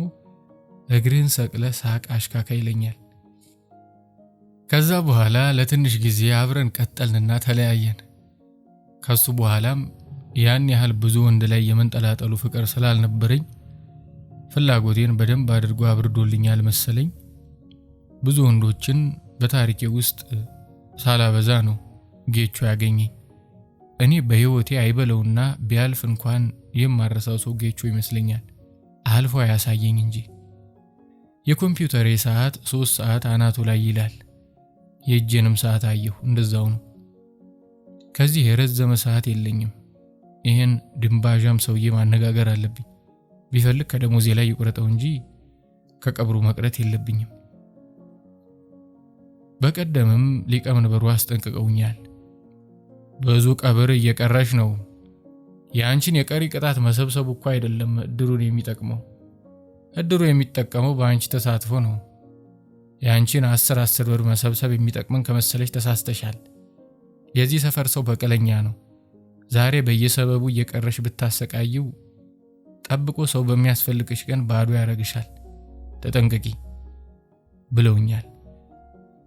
እግርህን ሰቅለ ሳቅ አሽካካ ይለኛል። ከዛ በኋላ ለትንሽ ጊዜ አብረን ቀጠልንና ተለያየን። ከሱ በኋላም ያን ያህል ብዙ ወንድ ላይ የመንጠላጠሉ ፍቅር ስላልነበረኝ ፍላጎቴን በደንብ አድርጎ አብርዶልኛል መሰለኝ። ብዙ ወንዶችን በታሪኬ ውስጥ ሳላበዛ ነው ጌቾ ያገኘኝ። እኔ በህይወቴ አይበለውና ቢያልፍ እንኳን የማረሳው ሰው ጌቾ ይመስለኛል፣ አልፎ ያሳየኝ እንጂ። የኮምፒውተሬ ሰዓት 3 ሰዓት አናቱ ላይ ይላል። የእጄንም ሰዓት አየሁ፣ እንደዛው ነው። ከዚህ የረዘመ ሰዓት የለኝም። ይህን ድንባዣም ሰውዬ ማነጋገር አለብኝ። ቢፈልግ ከደሞዜ ላይ ይቆረጠው እንጂ ከቀብሩ መቅረት የለብኝም። በቀደምም ሊቀመንበሩ አስጠንቅቀውኛል። ብዙ ቀብር እየቀረሽ ነው። የአንቺን የቀሪ ቅጣት መሰብሰቡ እኮ አይደለም እድሩን የሚጠቅመው። እድሩ የሚጠቀመው በአንቺ ተሳትፎ ነው። የአንቺን 10 ብር መሰብሰብ የሚጠቅመን ከመሰለሽ ተሳስተሻል። የዚህ ሰፈር ሰው በቀለኛ ነው። ዛሬ በየሰበቡ እየቀረሽ ብታሰቃይው ጠብቆ ሰው በሚያስፈልግሽ ቀን ባዶ ያረግሻል። ተጠንቀቂ ብለውኛል።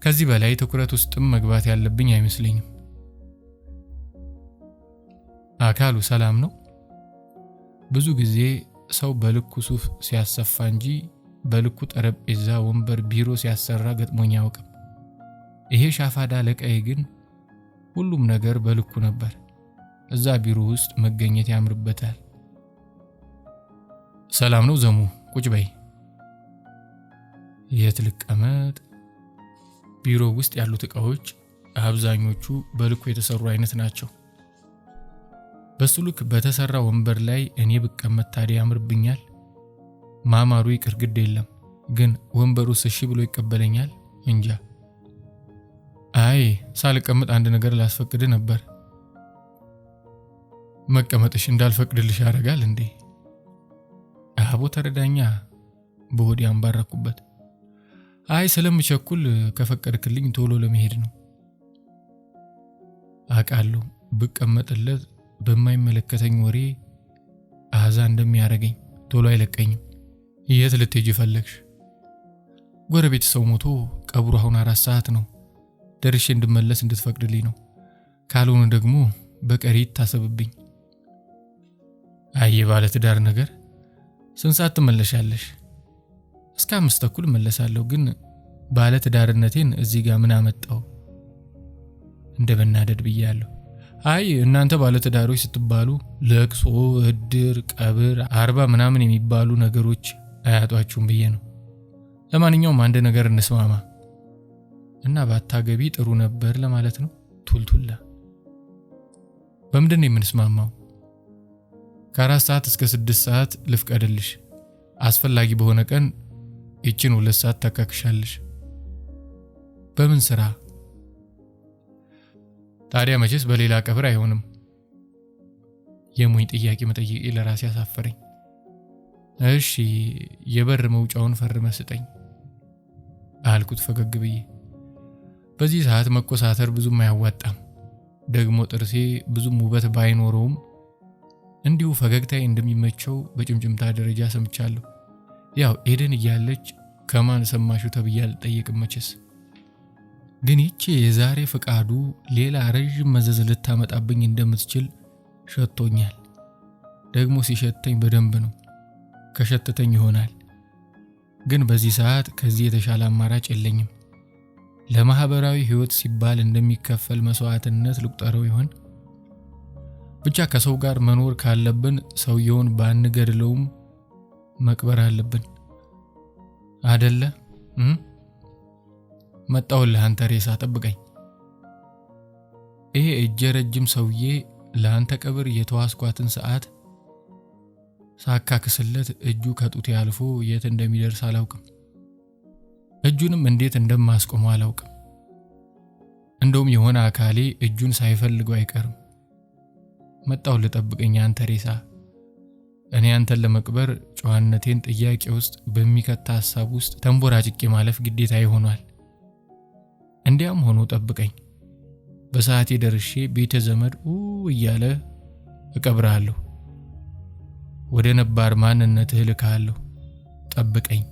ከዚህ በላይ ትኩረት ውስጥም መግባት ያለብኝ አይመስለኝም። አካሉ ሰላም ነው? ብዙ ጊዜ ሰው በልኩ ሱፍ ሲያሰፋ እንጂ በልኩ ጠረጴዛ፣ ወንበር፣ ቢሮ ሲያሰራ ገጥሞኝ አያውቅም። ይሄ ሻፋዳ አለቃዬ ግን ሁሉም ነገር በልኩ ነበር። እዛ ቢሮ ውስጥ መገኘት ያምርበታል። ሰላም ነው ዘሙ? ቁጭ በይ። የት ልቀመጥ? ቢሮ ውስጥ ያሉት ዕቃዎች አብዛኞቹ በልኩ የተሰሩ አይነት ናቸው። በሱ ልክ በተሰራ ወንበር ላይ እኔ ብቀመጥ ታዲያ ያምርብኛል? ማማሩ ይቅር ግድ የለም፣ ግን ወንበሩ እሺ ብሎ ይቀበለኛል? እንጃ። አይ ሳልቀመጥ አንድ ነገር ላስፈቅድ ነበር። መቀመጥሽ እንዳልፈቅድልሽ ያደርጋል እንዴ? አቦ ተረዳኛ። በሆዴ አንባረኩበት። አይ ስለምቸኩል ከፈቀድክልኝ ቶሎ ለመሄድ ነው። አውቃለሁ ብቀመጥለት በማይመለከተኝ ወሬ አዛ እንደሚያረገኝ ቶሎ አይለቀኝም። የት ልትሄጂ ፈለግሽ? ጎረቤት ሰው ሞቶ ቀብሩ አሁን 4 ሰዓት ነው። ደርሼ እንድመለስ እንድትፈቅድልኝ ነው። ካልሆነ ደግሞ በቀሪ ታሰብብኝ። አይ ባለ ትዳር ነገር ስንት ሰዓት ትመለሻለሽ? እስከ 5:30 እመለሳለሁ። ግን ባለ ትዳርነቴን እዚህ ጋር ምን አመጣው? እንደበናደድ ብያለሁ። አይ እናንተ ባለ ትዳሮች ስትባሉ ለቅሶ፣ እድር፣ ቀብር፣ 40 ምናምን የሚባሉ ነገሮች አያጧችሁም ብዬ ነው። ለማንኛውም አንድ ነገር እንስማማ እና ባታገቢ ጥሩ ነበር ለማለት ነው። ቱልቱላ በምንድን ነው የምንስማማው? ከ4 ሰዓት እስከ 6 ሰዓት ልፍቀድልሽ። አስፈላጊ በሆነ ቀን ይችን 2 ሰዓት ታካክሻለሽ። በምን ስራ ታዲያ? መቼስ በሌላ ቀብር አይሆንም። የሞኝ ጥያቄ መጠየቄ ለራሴ አሳፈረኝ። እሺ የበር መውጫውን ፈርመ ስጠኝ አልኩት ፈገግ ብዬ። በዚህ ሰዓት መኮሳተር ብዙም አያዋጣም። ደግሞ ጥርሴ ብዙም ውበት ባይኖረውም እንዲሁ ፈገግታዬ እንደሚመቸው በጭምጭምታ ደረጃ ሰምቻለሁ። ያው ኤደን እያለች ከማን ሰማሹ ተብዬ አልጠየቅም መቼስ። ግን ይቺ የዛሬ ፍቃዱ ሌላ ረጅም መዘዝ ልታመጣብኝ እንደምትችል ሸቶኛል። ደግሞ ሲሸተኝ በደንብ ነው። ከሸተተኝ ይሆናል። ግን በዚህ ሰዓት ከዚህ የተሻለ አማራጭ የለኝም። ለማህበራዊ ህይወት ሲባል እንደሚከፈል መስዋዕትነት ልቁጠረው ይሆን? ብቻ ከሰው ጋር መኖር ካለብን ሰውየውን ባንገድለውም መቅበር አለብን አይደለ? መጣሁልህ አንተ ሬሳ ጠብቀኝ። ይሄ እጀ ረጅም ሰውዬ ለአንተ ቀብር የተዋስኳትን ሰዓት ሳካክስለት እጁ ከጡቴ አልፎ የት እንደሚደርስ አላውቅም። እጁንም እንዴት እንደማስቆመው አላውቅም። እንደውም የሆነ አካሌ እጁን ሳይፈልገው አይቀርም። መጣሁልህ ጠብቀኝ አንተ ሬሳ። እኔ አንተን ለመቅበር ጨዋነቴን ጥያቄ ውስጥ በሚከታ ሐሳብ ውስጥ ተንቦራጭቄ ማለፍ ግዴታ ይሆናል። እንዲያም ሆኖ ጠብቀኝ። በሰዓቴ ደርሼ ቤተ ዘመድ እያለ እቀብራለሁ። ወደ ነባር ማንነትህ ልካለሁ። ጠብቀኝ።